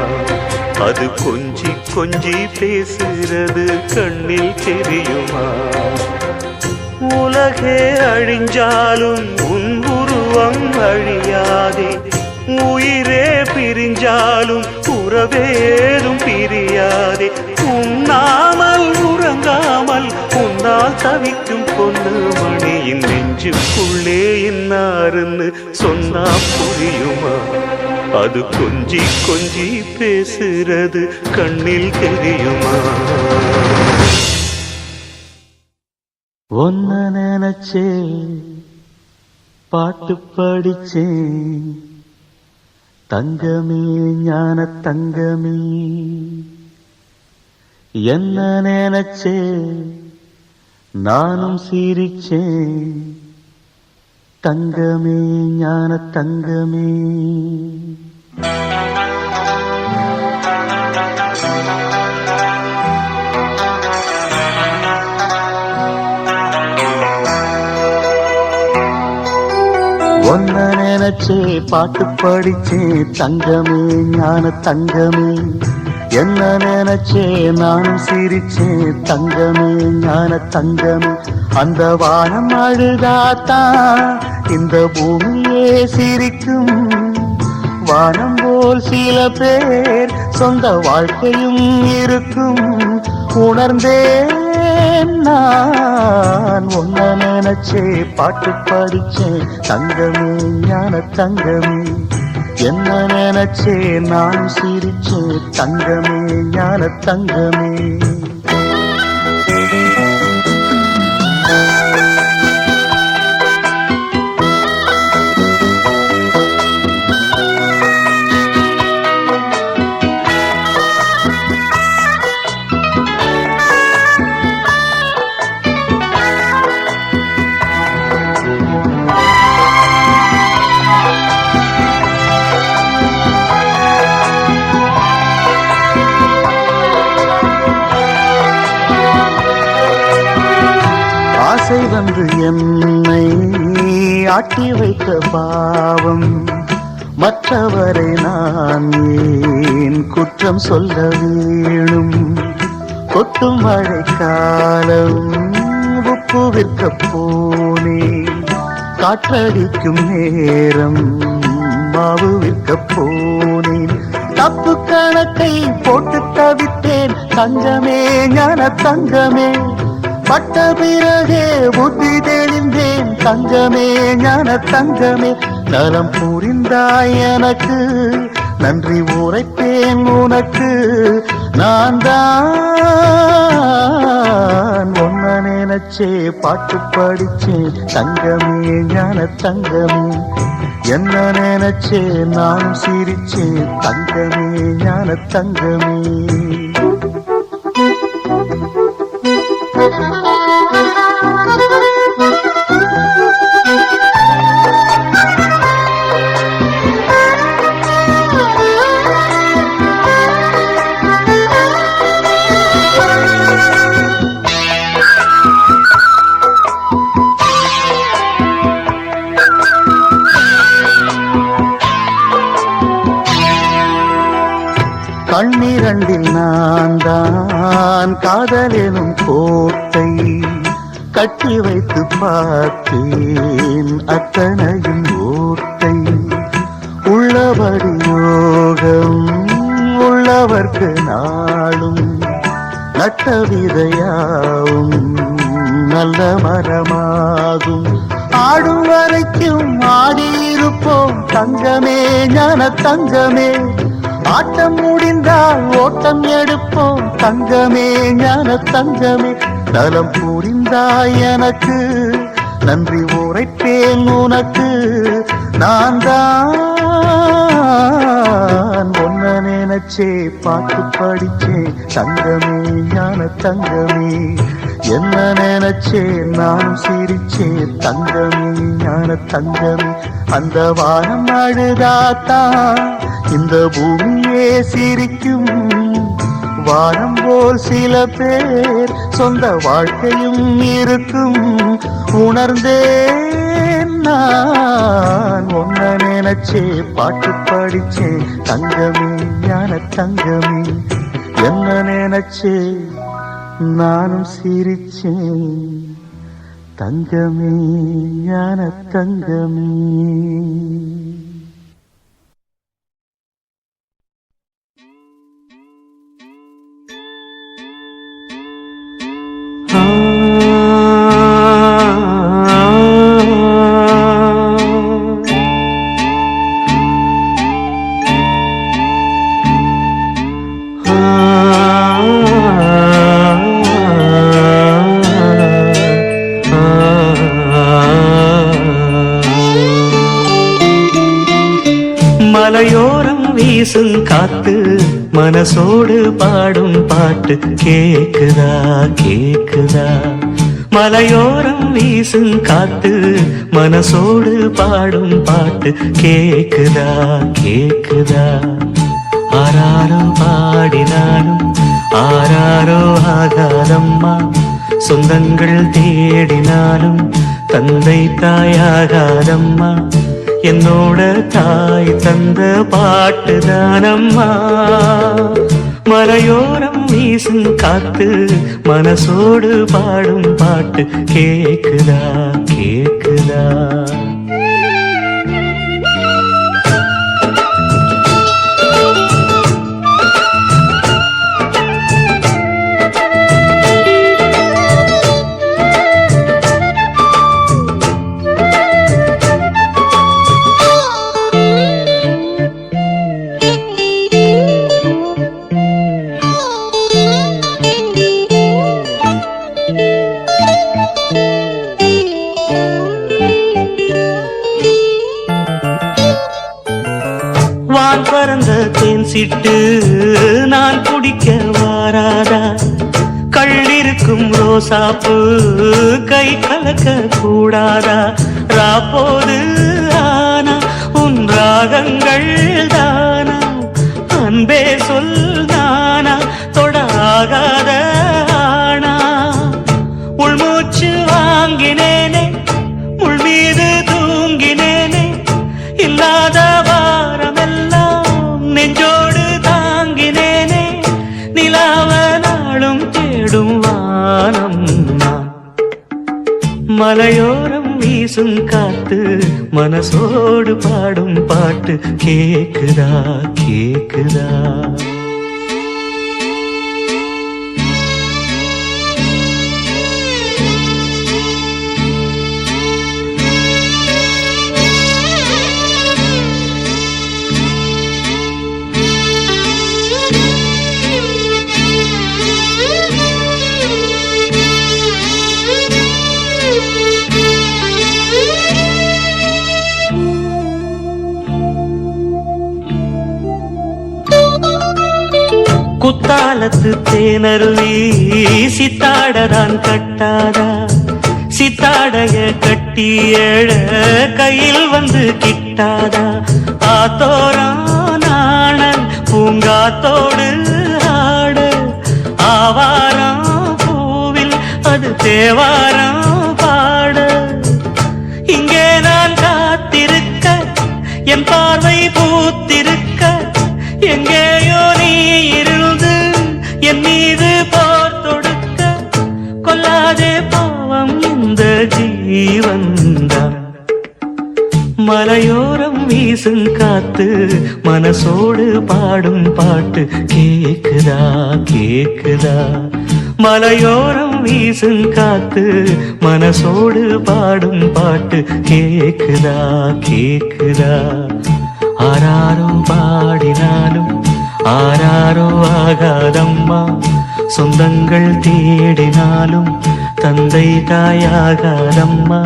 அது கொஞ்சி கொஞ்சி பேசுகிறது கண்ணில் தெரியுமா? உலகே அழிஞ்சாலும் உன் உருவம் அழியாதே, உயிரே பிரிஞ்சாலும் உறவேதும் பிரியாதே. உண்ணாமல் உறங்காமல் உன்னால் தவிக்கும் பொண்ணு மணியின் நெஞ்சுக்குள்ளே இன்னாருன்னு சொன்னா புரியுமா? அது கொஞ்சி கொஞ்சி பேசுறது கண்ணில் தெரியுமா? ஒன்ன நினைச்சே பாட்டு படிச்சேன் தங்கமே, ஞான தங்கமே. என்ன நினைச்சே நானும் சிரிச்சேன் தங்கமே, ஞான தங்கமே. ஒன்ன நினைச்சே பாட்டு படிச்சே தங்கமே, ஞான தங்கமே. என்ன நினைச்சே நானும் சிரிச்சே தங்கமே, ஞான தங்கமே. அந்த வானம் அழுதாத்தான் இந்த பூமியே சிரிக்கும், வானம் போல் சில பேர் சொந்த வாழ்க்கையும் இருக்கும். உணர்ந்தேன் நான் ஒன்ன நினைச்சே பாட்டு படிச்சேன் தங்கமே, ஞான தங்கமே. என்ன நினைச்சே நான் சிரிச்சேன் தங்கமே, ஞான தங்கமே. ஆசை வந்து என்னை ஆட்டி வைத்த பாவம், மற்றவரை நான் ஏன் குற்றம் சொல்ல வேணும்? கொட்டும் மழை காலம் உப்பு விற்க போனேன், காற்றடிக்கும் நேரம் மாவு விற்க போனேன். தப்பு கணக்கை போட்டு தவித்தேன் தங்கமே ஞான தங்கமே, பட்ட பிறகே புத்தி தெளிந்தேன் தங்கமே ஞான தங்கமே. நலம் புரிந்தாய் எனக்கு நன்றி உரைப்பேன் உனக்கு, நான் தான் ஒன்ன நினைச்சே பாட்டு படிச்சேன் தங்கமே ஞான தங்கமே. என்ன நினைச்சே நான் சிரிச்சேன் தங்கமே ஞான தங்கமே. கண்ணிரண்டில் நான் தான் காதலெனும் கோட்டை கட்டி வைத்து பார்த்தேன் அத்தனையும் ஓட்டை. உள்ளபடி யோகம் உள்ளவர்க்கு நாளும் நட்ட விதையாவும் நல்ல மரமாகும். ஆடும் வரைக்கும் ஆடியிருப்போம் தங்கமே ஞான தங்கமே, ஆட்டம் முடிந்தால் ஓட்டம் எடுப்போம் தங்கமே ஞான தங்கமே. நலம் புரிந்தாய் எனக்கு நன்றி உரைப்பேன் உனக்கு, நான் தான் ஒன்ன நினைச்சே பாட்டு படிச்சேன் தங்கமே ஞான தங்கமே. என்ன நினைச்சே நானும் சிரிச்சேன் தங்கமே ஞான தங்கமே. அந்த வானம் அழுதாத்தான் இந்த பூமியே சிரிக்கும், வானம் போல் சில பேர் சொந்த வாழ்க்கையும் இருக்கும். உணர்ந்தேன் நான் ஒன்ன நினைச்சே பாட்டு படிச்சேன் தங்கமே ஞான தங்கமே. என்ன நினைச்சே நானும் சிரிச்சேன் தங்கமே ஞான தங்கமே. மலையோரம் வீசும் காத்து மனசோடு பாடும் பாட்டு கேக்குதா கேக்குதா. மலையோரம் வீசும் காத்து மனசோடு பாடும் பாட்டு கேக்குதா கேக்குதா. ஆராரோ பாடினாலும் ஆராரோ ஆகாதம்மா, சொந்தங்கள் தேடினாலும் தந்தை தாயாகாதம்மா. என்னோட தாய் தந்த பாட்டு தானம்மா. மலையோரம் வீசும் காத்து மனசோடு பாடும் பாட்டு கேக்குதா கேக்குதா. வான் பறந்த தேன் சிட்டு நான் குடிக்க வாராதா, கள்ளிருக்கும் ரோசாப்பு கை கலக்க கூடாதா. ராப்போது ஆனா உன் ராகங்கள் தானா, அன்பே சொல் நானா தொடாகாத ஆனா. உள்மூச்சு வாங்கினேனே உள் மீது தூங்கினேனே, இல்லாத வாரமெல்லாம் நெஞ்சோடு தாங்கினேனே. நிலாவ நாளும் தேடும் வானம் நான், மலையோரம் வீசும் காத்து மனசோடு பாடும் பாட்டு பாட்டு கேக்குதா கேக்குதா. குத்தாலத்து தேனருவி சித்தாடதான் கட்டாதா, சித்தாடைய கட்டி எழ கையில் வந்து கிட்டாதா. ஆத்தோரானாணன் பூங்காத்தோடு ஆட, ஆவாரம் பூவில் அது தேவாரம் பாட. இங்கே நான் காத்திருக்க என் பார்வை பூத்திருக்க, எங்கேயோ நீ இருந்து என் மீது போர் தொடுக்க. கொல்லாதே பாவம் இந்த ஜீவன்தான். மலையோரம் வீசும் காத்து மனசோடு பாடும் பாட்டு கேக்குதா கேக்குதா. மலையோரம் வீசும் காத்து மனசோடு பாடும் பாட்டு கேக்குதா கேக்குதா. ஆராரோ பாடினாலும் ஆராரோ ஆகாதம்மா, சொந்தங்கள் தேடினாலும் தந்தை தாயாகாதம்மா.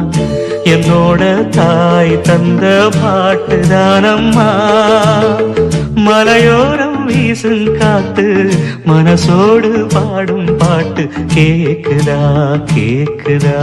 என்னோட தாய் தந்த பாட்டுதானம்மா. மலையோரம் வீசும் காத்து மனசோடு பாடும் பாட்டு கேக்குதா கேக்குதா.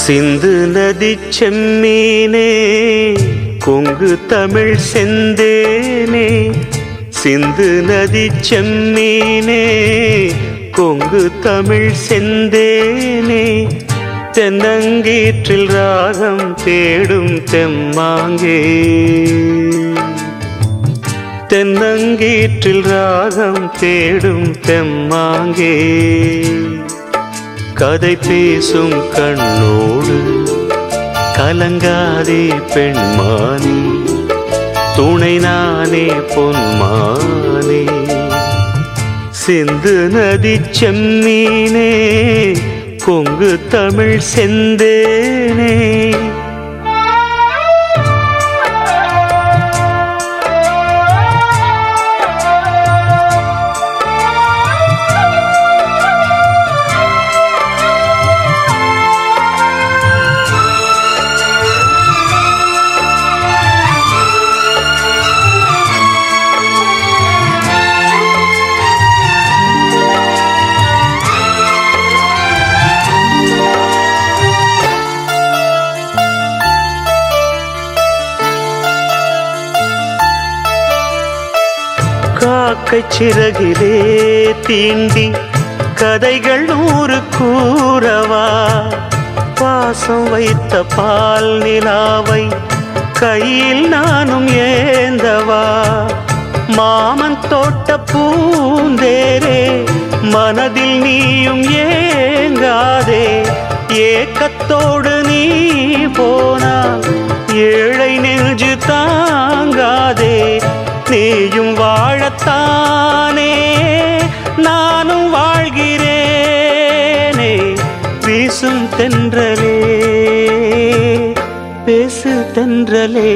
சிந்து நதி செம்மீனே கொங்கு தமிழ் செந்தேனே, சிந்து நதி செம்மீனே கொங்கு தமிழ் செந்தேனே. தென்னங்கீற்றில் ராகம் தேடும் தெம்மாங்கே, தென்னங்கீற்றில் ராகம் தேடும் தெம்மாங்கே. கதை பேசும் கண்ணோடு கலங்காதே பெண்மானே, துணை நானே பொன்மானே. சிந்து நதி செம்மீனே கொங்கு தமிழ் செந்தேனே. காக்கை சிறகிலே தீண்டி கதைகள் 100 கூறவா. பாசம் வைத்த பால் நிலாவை கையில் நானும் ஏந்தவா. மாமன் தோட்ட பூந்தேரே மனதில் நீயும் ஏங்காதே. ஏக்கத்தோடு நீ போனால் ஏழை நெஞ்சு தாங்காதே. நீயும் வாழத்தானே நானும் வாழ்கிறேனே. வீசும் தென்றலே பேசு தென்றலே.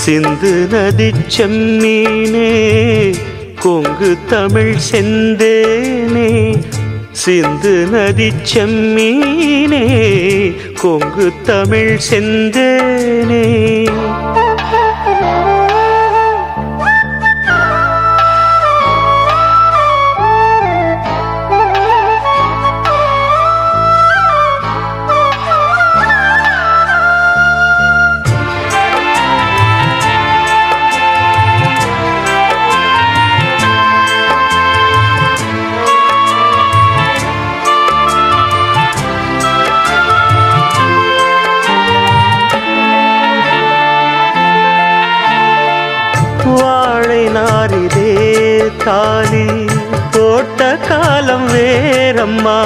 சிந்து நதி செம்மீனே கொங்கு தமிழ் செந்தேனே, சிந்து நதி செம்மீனே கொங்கு தமிழ் செந்தேனே. காலில் போட்ட காலம் வேறம்மா.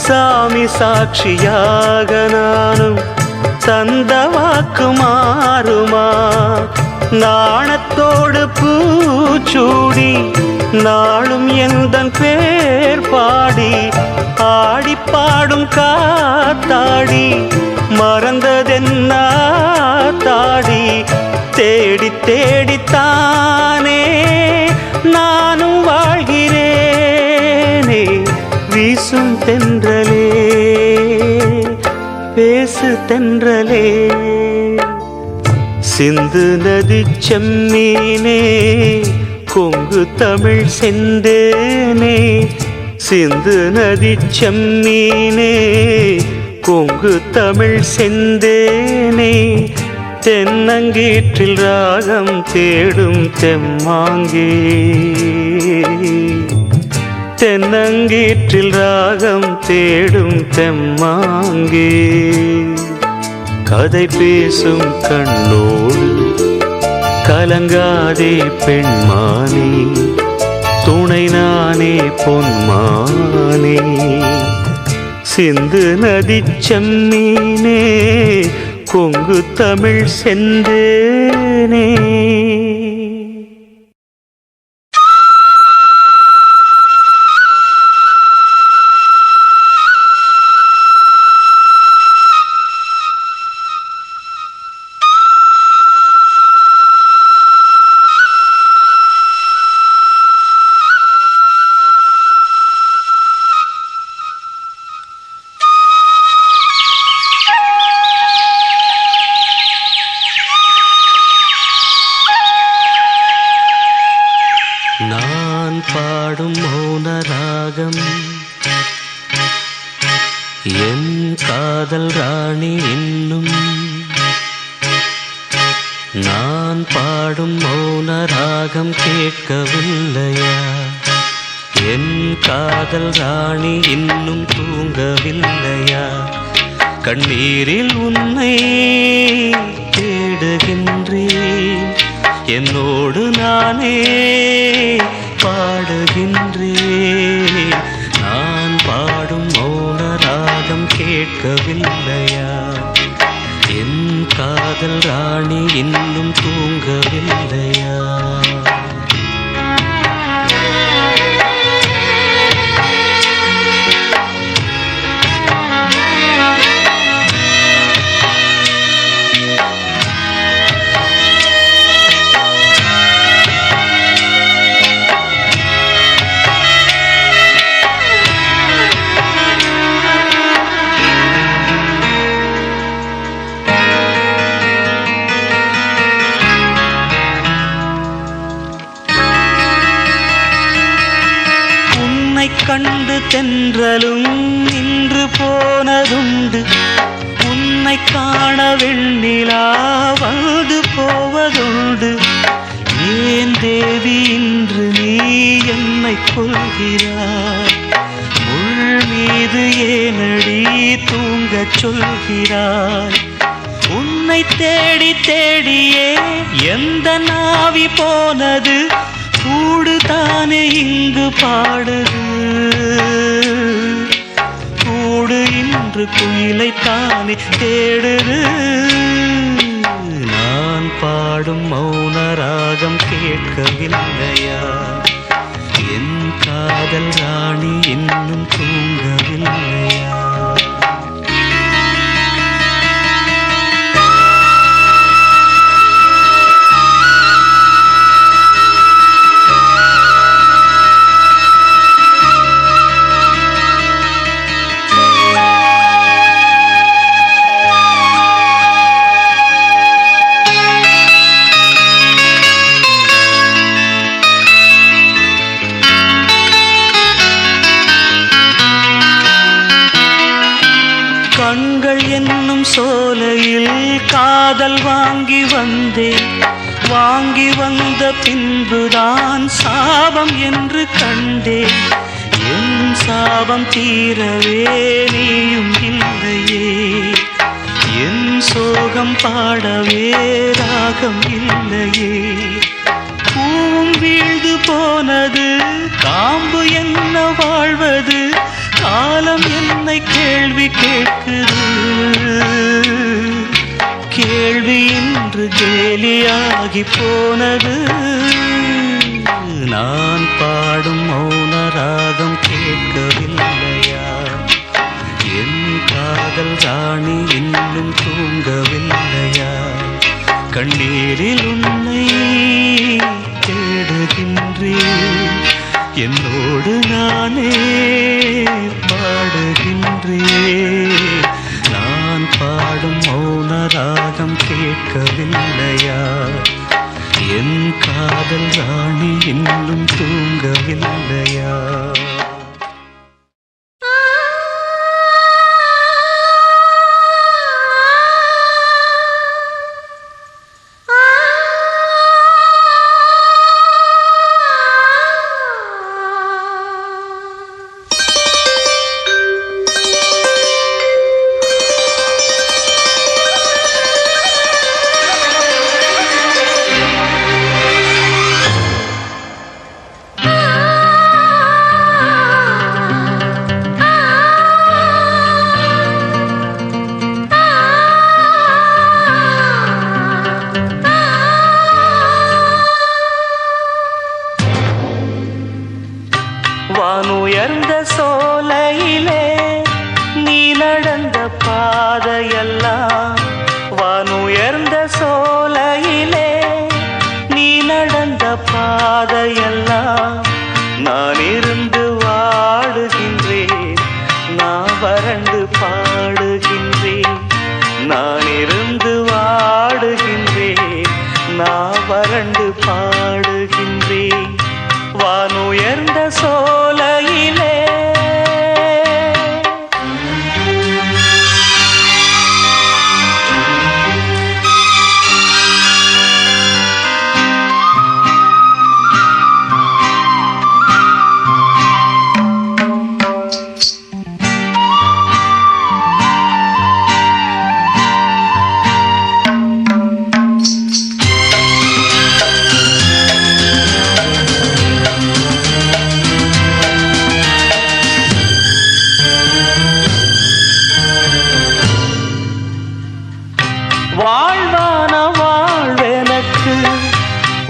சாமி சாட்சியாக நானும் தந்த வாக்கு மாறுமா? நாணத்தோடு பூச்சூடி நாளும் எந்தன் பேர் பாடி ஆடி பாடும் காத்தாடி மறந்ததென்ன தாடி? தேடி தேடித்தானே நானும் வாழ்கிறேனே. வீசும் தென்றலே பேசு தென்றலே, சிந்து நதி செம்மீனே கொங்கு தமிழ் செந்தேனே. சிந்து நதி செம்மீனே கொங்கு தமிழ் செந்தேனே. தென்னங்கீற்றில் ராகம் தேடும் தெம்மாங்கே, தென்னங்கீற்றில் ராகம் தேடும் தெம்மாங்கே. கதை பேசும் கண்ணோடு கலங்காதே பெண்மானே, துணை நானே பொன்மானே. சிந்து நதி செம்மீனே கொங்கு தமிழ் செந்தேனே. நான் பாடும் மௌன ராகம் என் காதல் ராணி இன்னும். நான் பாடும் மௌன ராகம் கேட்கவில்லையா? என் காதல் ராணி இன்னும் தூங்கவில்லையா? கண்ணீரில் உன்னை தேடுகின்றேன், என்னோடு நானே பாடுகின்றேன். நான் பாடும் மௌன ராகம் கேட்கவில்லையா? என் காதல் ராணி இன்னும் தூங்கவில்லையா? கண்டு தென்றலும் நின்று போனதுண்டு, உன்னை காண வெண்ணிலா வந்து போவதுண்டு. ஏன் தேவி இன்று நீ என்னை கொள்கிறாய்? முள் மீது ஏனடி தூங்கச் சொல்கிறாய்? உன்னை தேடி தேடியே எந்த நாவி போனது? கூடு தானே இங்கு பாடுது, கூடு இன்று குயிலை தானே தேடுது. நான் பாடும் மௌன ராகம் கேட்கவில்லையா? என் காதல் ராணி இன்னும் தூங்கவில்லையா? கண்கள் என்னும் சோலையில் காதல் வாங்கி வந்தேன், வாங்கி வந்த பின்புதான் சாபம் என்று கண்டேன். என் சாபம் தீரவே நீயும் இல்லையே, என் சோகம் பாடவே ராகம் இல்லையே. பூவும் வீழ்ந்து போன கேள்வி கேட்குது. கேள்வி இன்று கேலியாகி போனது. நான் பாடும் மௌன ராகம் கேட்கவில்லையா? என் காதல் ராணி இன்னும் தூங்கவில்லையா? கண்ணீரில் உன்னை தேடுகின்றேன், என்னோடு நானே பாடுகின்றேன். நான் பாடும் மௌன ராகம் கேட்கவில்லையா? என் காதல் ராணி இன்னும் தூங்கவில்லையா? வானுயர்ந்த சோலையிலே நீ நடந்த பாதையெல்லாம், வானுயர்ந்த சோலையிலே நீ நடந்த பாதையெல்லாம் நான் இருந்து வாடுகின்றேன், நான் வறண்டு பாடுகின்றேன். நான் இருந்து வாடுகின்றேன், நான் வறண்டு பாடுகின்றேன். வானுயர்ந்த சோலையிலே வாழ்வான வாழ்வெனக்கு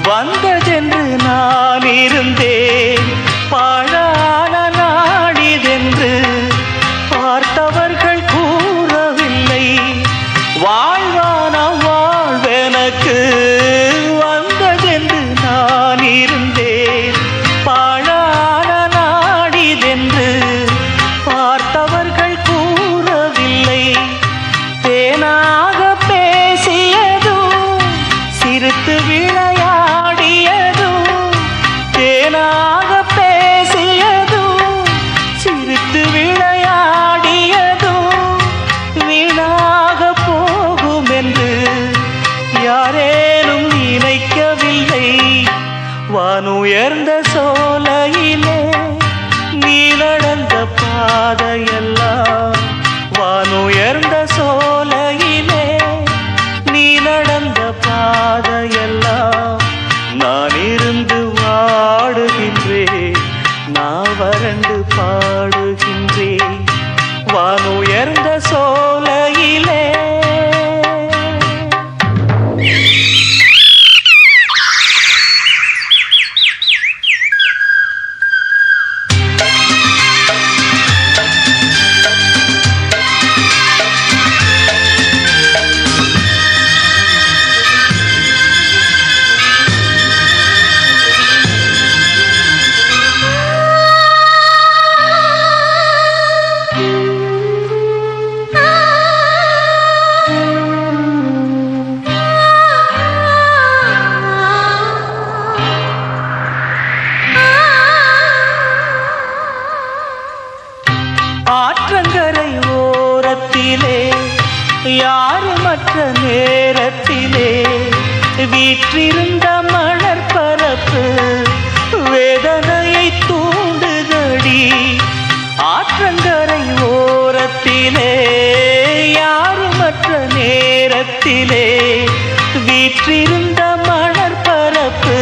வந்ததென்று நான் இருந்தேன், பாழான நாடிதென்று பார்த்தவர்கள் கூறவில்லை. வாழ்வான வாழ்வெனக்கு வந்ததென்று நான் இருந்தேன், பாழான நாடிதென்று பார்த்தவர்கள் கூறவில்லை. தேனாக பேசியதும் சிரித்து விளையாடியதும், தேனாக பேசியதும் சிரித்து விளையாடியதும் வீணாக போகும் என்று யாரேனும் நினைக்கவில்லை. வானுயர்ந்த சோலையிலே நீ நடந்த பாதையெல்லாம், வானுயர்ந்த சோலையிலே நீ நடந்த பாதையெல்லாம் நான் இருந்து வாடுகின்றேன், நான் வறண்டு பாடுகின்றேன். வானுயர்ந்த சோலையிலே ஆற்றங்கரை ஓரத்திலே யாருமற்ற நேரத்திலே வீற்றிருந்த மணற்பரப்பு வேதனையை தூண்டுதடி. ஆற்றங்கரை ஓரத்திலே யாருமற்ற நேரத்திலே வீற்றிருந்த மணற்பரப்பு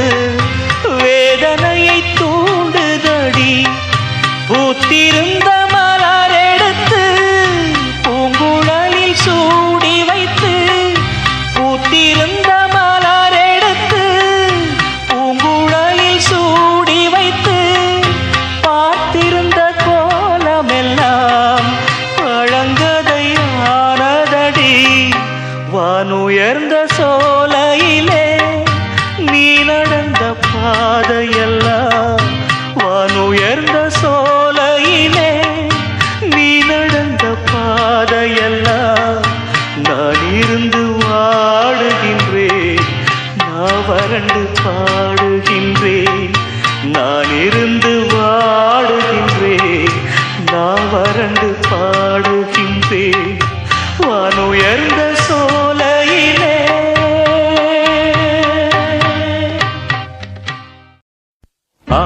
வேதனையை தூண்டுதடி. பூத்திருந்த மலரெடுத்து உயர்ந்த சோலையிலே நீ நடந்த பாதையெல்லாம் வானுயர்ந்த சோலையிலே நீ நடந்த பாதையெல்லாம் நான் இருந்து வாடுகின்றேன் நான் வறண்டு பாடுகின்றேன் நான் இருந்து வாடுகின்றேன் நான் வறண்டு பாடுகின்றேன் வானுயர்ந்த சோலையிலே ஆ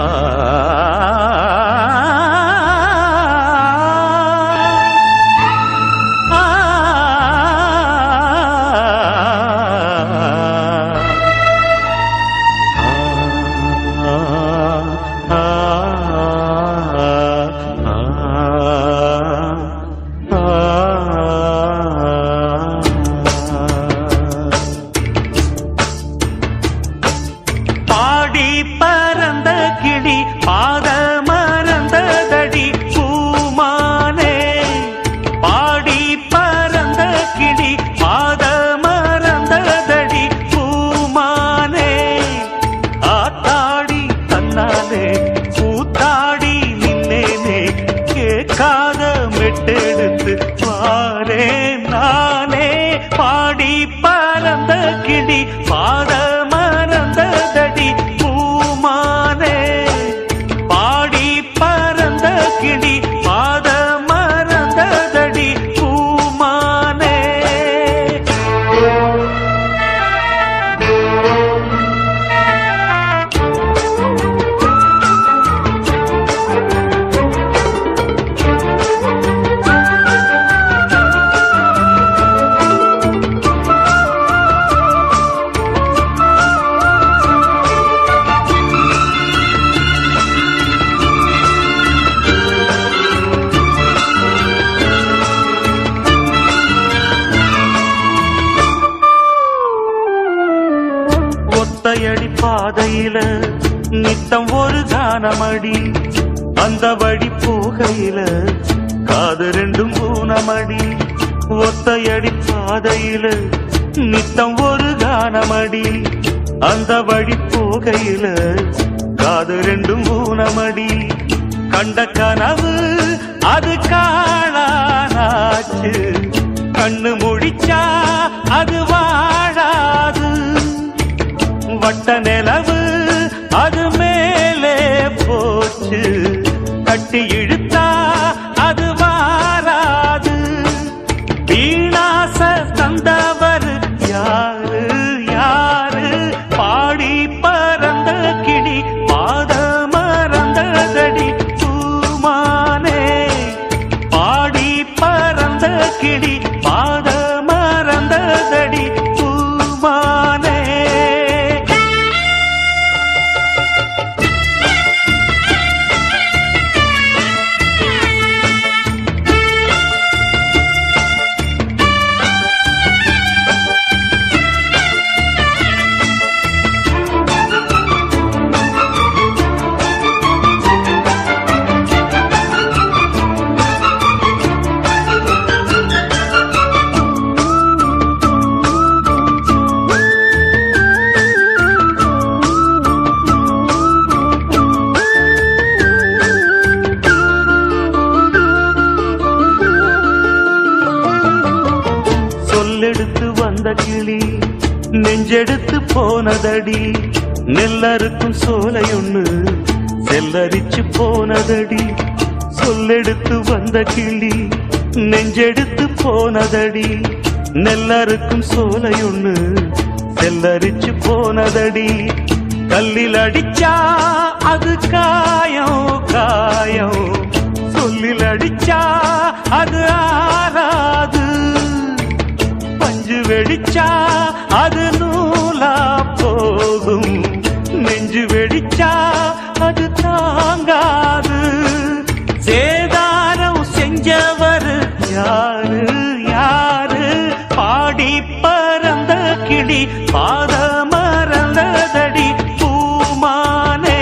மெட்டெடுத்து பாரே நானே பாடி பறந்த கிளி பாத மறந்ததடி பூமானே பாடி பறந்த கிளி பாத மறந்ததடி பூமானே ஒத்தையடி பாதையில நித்தம் ஒரு கானமடி அந்த வழி போகையில காது ரெண்டும் ஊனமடி ஒத்தையடி பாதையில நித்தம் ஒரு கானமடி அந்த வழி போகையில காது ரெண்டும் ஊனமடி கண்ட கனவு அது காணாச்சு கண்ணு முடிச்சா அது வாழாது வட்ட நிலவு அது மேலே போச்சு கட்டி இழுத்தா அது வாராது வீணாச தந்தவர் யாரு யாரு பாடி பறந்த கிளி பாத மறந்ததடி பூமானே பாடி பறந்த கிளி பாத மறந்ததடி பூமானே சொல்லெடுத்து வந்த கிளி நெஞ்செடுத்து போனதடி நெல்லறுக்கும் சோலையொன்னு செல்லரிச்சு போனதடி சொல்லெடுத்து வந்த கிளி நெஞ்செடுத்து போனதடி நெல்லறுக்கும் சோலையொன்னு செல்லரிச்சு போனதடி கல்லில் அடிச்சா அது காயம் காயம் சொல்லில் அடிச்சா அது ஆறாது பஞ்சு வெடிச்சா அது நூலா போகும் நெஞ்சு வெடிச்சா அது தாங்காது சேதாரம் செஞ்சவர் யாரு யாரு பாடி பறந்த கிளி பாத மறந்ததடி பூமானே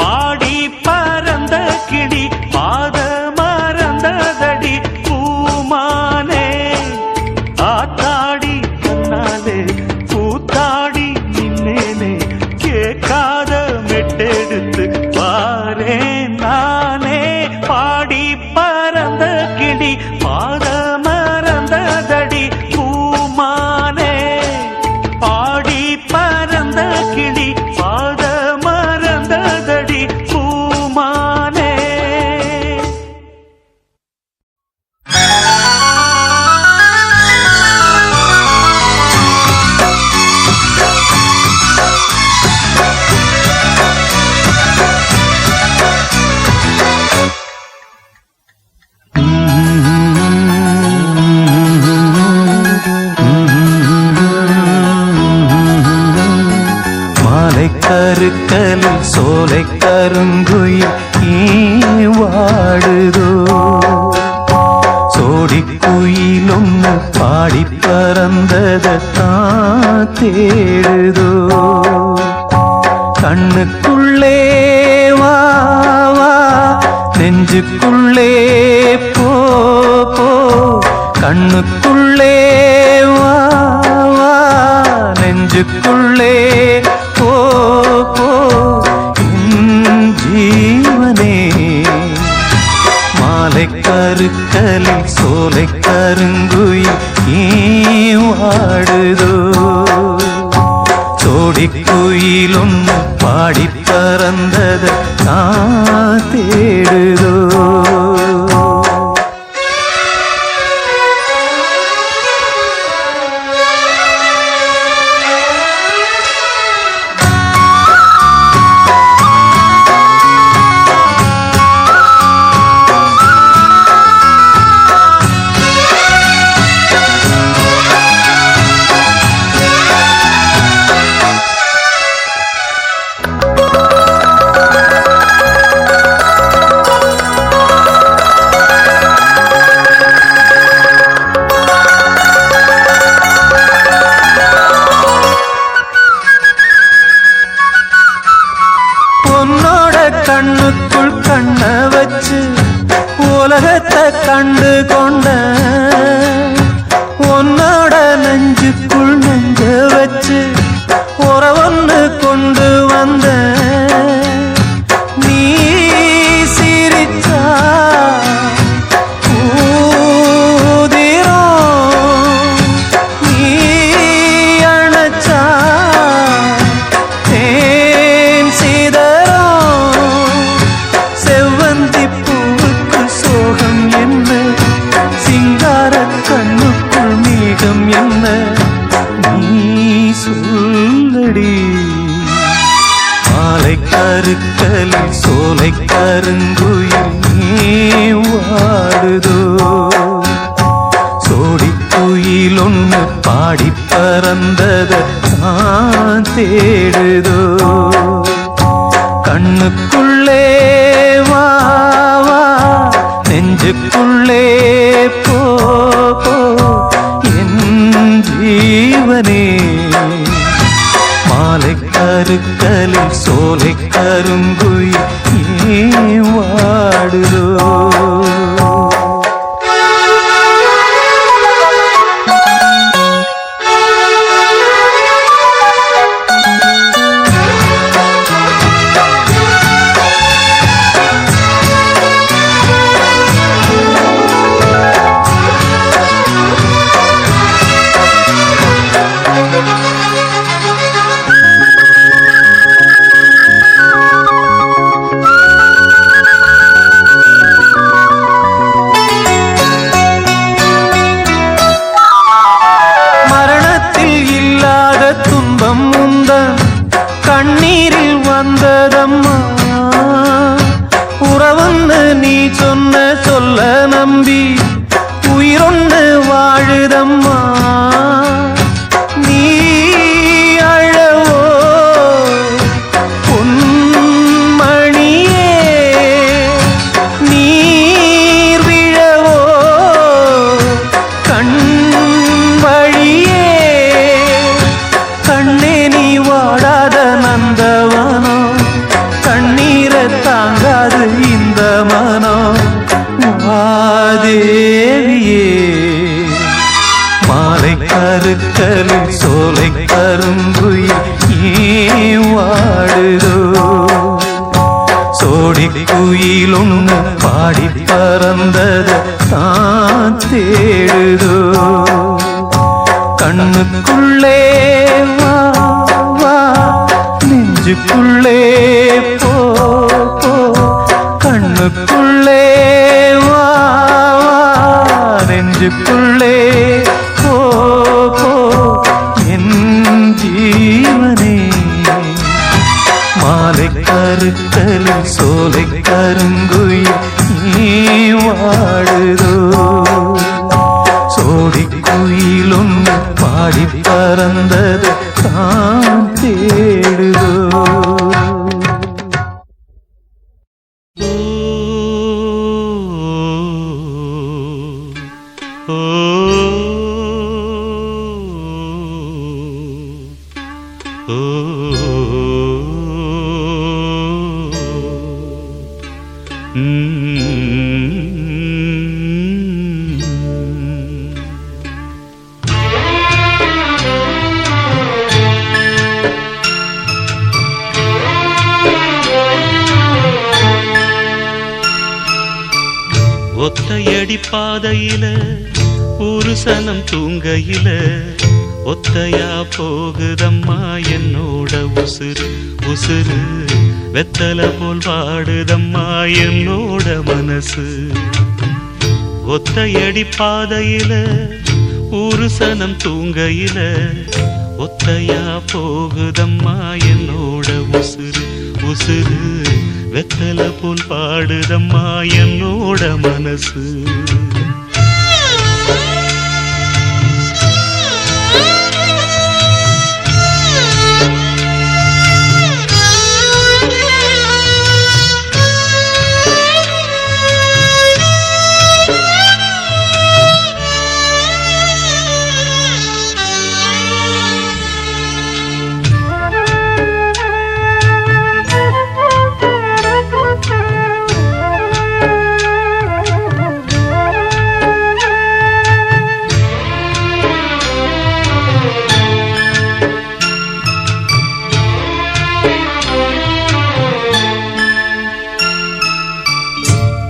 பாடி பறந்த கிளி பாத மறந்ததடி பூமானே ஆத்தாடி கண்ணா பாத மறந்ததடி பூமானே பாடி பறந்த கிளி பாத மறந்ததடி பூமானே. கருக்கலில் சோலை கருங்குயில் வாடுதோ சோடி குயில் ஒன்று பாடி பறந்ததான் தேடுதோ கண்ணுக்குள்ளே வா வா நெஞ்சுக்குள்ளே போ போ கண்ணுக்குள்ளே வா வா நெஞ்சுக்குள்ளே போ போ என் ஜீவனே மாலை கருக்கலில் சோலை கருங்குயில் வாடுதோ சோடி குயில் ஒன்று பாடி பறந்தது நான் தேடுதோ. கண்ணுக்குள் கண்ண வச்சு உலகத்தை கண்டு கொண்ட உன்னோட நெஞ்சுக்குள் நெஞ்ச வச்சு உறவொன்னு கொண்டு வந்த நீ சிரிச்சா ஊதிரும் நீ அணைச்சா தேன் சிதறும் செவ்வந்தி பூவுக்கு சோகம் என்ன சிங்கார கண்ணுக்குள் மேகம் என்ன நீ சொல்லடி மாலை கருக்கலில் சோலை கருங்குயில் வாடுதோ சோடி குயில் ஒன்று பாடி பறந்தத நான் தேடுதோ கண்ணுக்குள்ளே வா வா நெஞ்சுக்குள்ளே போ போ என் ஜீவனே மாலை கருக்கலில் சோலை கருங்குயில் வாடுதோ. துன்பம் உந்தன் கண்ணீரில் வந்ததம்மா உறவுன்னு நீ சொன்ன சொல்ல நம்பி உயிரொன்னு வாழுதம்மா நீ அழவோ பொன்மணியே நீர் விழவோ கண் வழியே கண்ணே நீ வாடாத நந்தவனோ கண்ணீரை தாங்காது இந்த மனோ வாதேவியே மாலை கருக்கலில் சோலை கருங்குயில் வாடுதோ சோடி சோடி குயில் ஒண்ணு பாடி பறந்தத தான் தேடுதோ கண்ணுக்குள்ளே வா வா நெஞ்சுக்குள்ளே போ போ கண்ணுக்குள்ளே வா வா நெஞ்சுக்குள்ளே போ போ என் ஜீவனே மாலை கருத்தலில் சோலை கருங்குயில் நீ வாடுதோ சோடி குயில் ஒன்று பாடி பறந்தது தான் தேடுதோ ஒத்தையடி பாதையில ஒரு சனம் தூங்கையில ஒத்தையா போகுதம்மா என்னோட உசுறு உசுறு வெத்தல போல் வாடுதம்மா என்னோட மனசு ஒத்தையடி பாதையில ஒரு சனம் தூங்கையில ஒத்தையா போகுதம்மா என்னோட உசுறு உசுறு வெத்தல போல் பாடுதம்மா என்னோட மனசு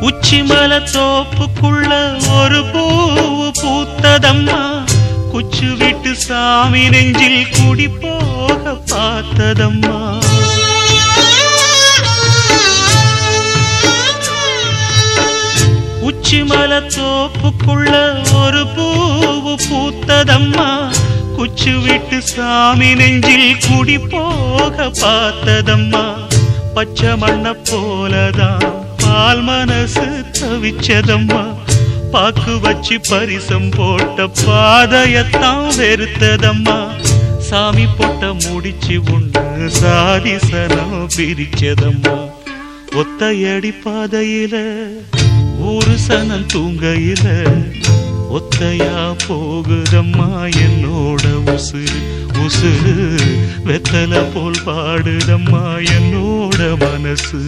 உச்சிமல தோப்புக்குள்ள ஒரு பூவு பூத்ததம்மா குச்சு விட்டு சாமி நெஞ்சில் குடி போக பார்த்ததம்மா உச்சிமல தோப்புக்குள்ள ஒரு பூவு பூத்ததம்மா குச்சு விட்டு சாமி நெஞ்சில் குடி போக பார்த்ததம்மா பச்சை மண்ண போலதான் பால் மனசு தவிச்சதம்மா பாக்கு வச்சு பரிசம் போட்ட பாதையத்தான் வெறுத்ததம்மா சாமி போட்ட முடிச்சு உண்டு சாதிசனம் பிரிச்சதம்மா ஒத்தையடி பாதையில ஒரு சனம் தூங்கையில ஒத்தையா போகுதம்மா என்னோட உசுறு உசுறு வெத்தல போல் பாடுதம்மா என்னோட மனசு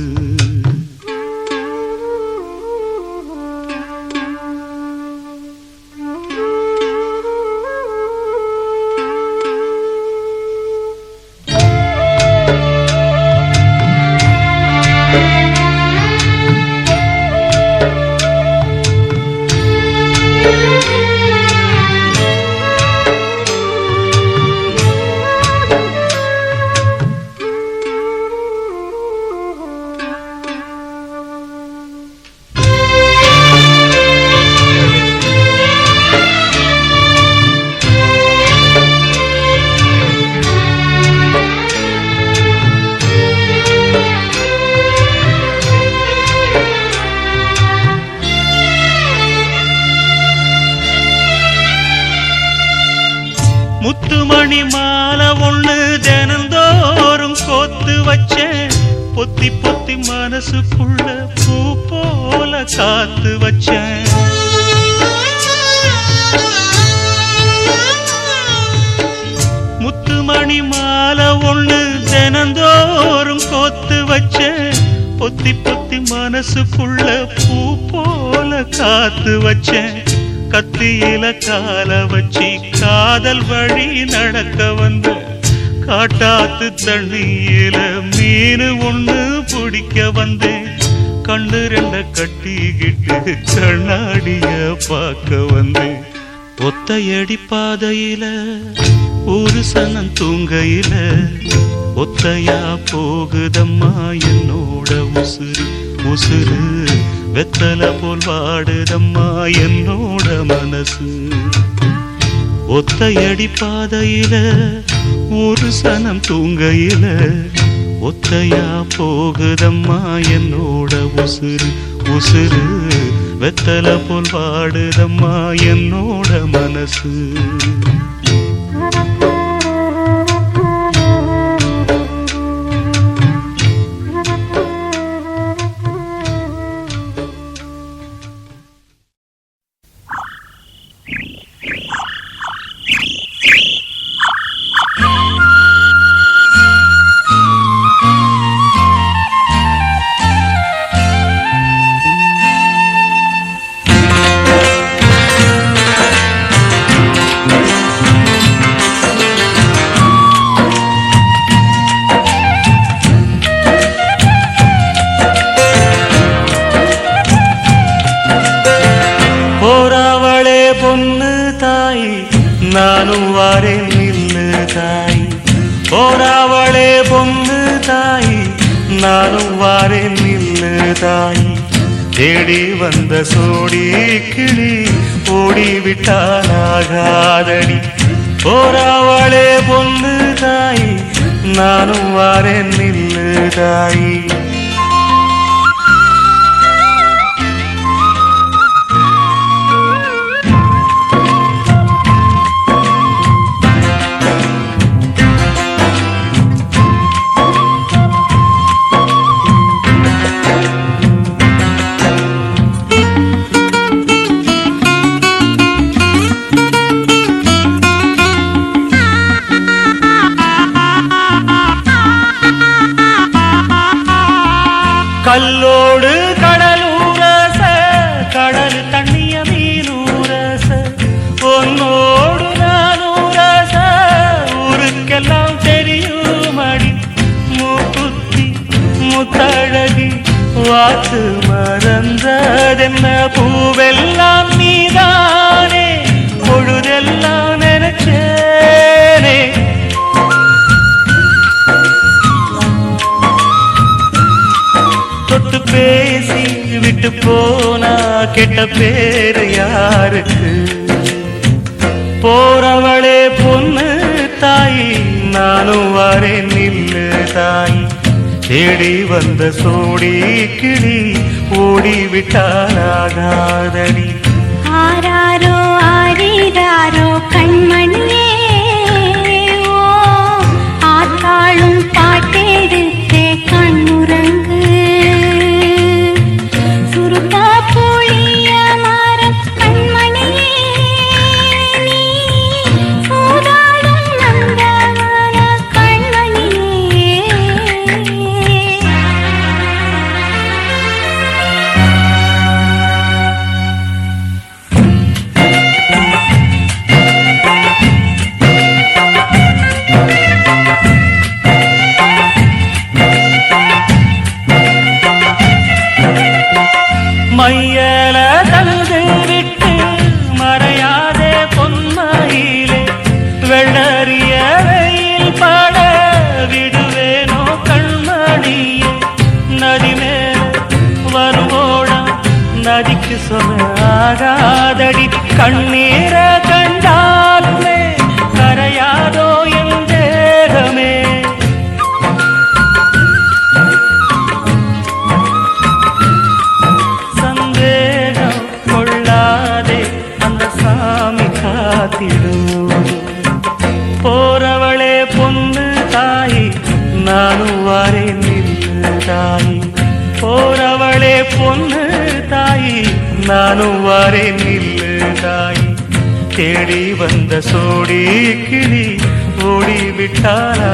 முத்துமணி மாலை ஒண்ணு தினந்தோறும் கோத்து வச்சேன் பொத்தி பொத்தி மனசுக்குள்ள பூ போல காத்து வச்சேன் முத்துமணி மாலை ஒண்ணு தினந்தோறும் கோத்து வச்சேன் பொத்தி பொத்தி மனசுக்குள்ள பூ போல காத்து வச்சேன் கத்தியில கால வச்சி காதல் வழி நடக்க வந்து காட்டாத்து தண்ணியில மீன் ஒண்ணு பிடிக்க வந்தேன் கண்ணு ரெண்ட கட்டிக்கிட்டு கண்ணாடிய பார்க்க வந்தேன். ஒத்தையடி பாதையில ஒரு சனம் தூங்கையில ஒத்தையா போகுதம்மா என்னோட உசுறு உசுறு வெத்தல போல் வாடுதம்மா என்னோட மனசு. ஒத்தையடி பாதையில ஒரு சனம் தூங்கையில ஒத்தையா போகுதம்மா என்னோட உசுறு உசுறு வெத்தல போல் வாடுதம்மா என்னோட மனசு. நானும் வாரேன் நில்லு தாய் போராவளே பொண்ணு தாய் நானும் வாரேன் நில்லு தாய். தேடி வந்த சோடி கிளி ஓடிவிட்டானாகாதடி போராவளே பொண்ணு தாய் நானும் வாரேன் நில்லு தாய். கல்லோடு கடலூரச கடல் தண்ணிய மீனூரச பொன்னோடு நானூரச ஊருக்கெல்லாம் தெரியுமடி மூக்குத்தி முத்தழகி வாத்து மறந்ததென்ன பூவெல்லாம் நீதானே பொழுதெல்லாம் நினைச்சேனே. தொட்டு பேசி விட்டு போனா கெட்ட பேரு யாருக்கு போறவளே பொண்ணு தாய் நானும் வரேன் நில்லு தாய். தேடி வந்த சோடி கிளி ஓடிவிட்டானாகாதடி ஆராரோ ஆரிராரோ கண்மணியே ஓ ஆத்தாளும் பாட்டெடுத்தே கண்ணுறங்கு சுருக்கா புளிய மரம் கண்மணியே நீ சூதாடும் நந்தவன கண்மணியே. மையல தழுது விட்டு மறையாதே பொன்மையிலே வெள்ளறிய வெயில் பட விடுவேனோ கண்மணியே. நதி மேல வருவோடா நதிக்கு சொல்லாகாதடி கண்ணீர கண்டாலுமே கரையாதோ என் தேகமே. சந்தேகம் கொள்ளாதே அந்த சாமி காத்திடும் போறவளே பொண்ணு தாய் நானும் வரேன் நில்லு தாய் போறவளே பொண்ணு தாய் நானும் வரேன் நில்லு தாய். தேடி வந்த சோடி கிளி ஓடிவிட்டானாகாதடி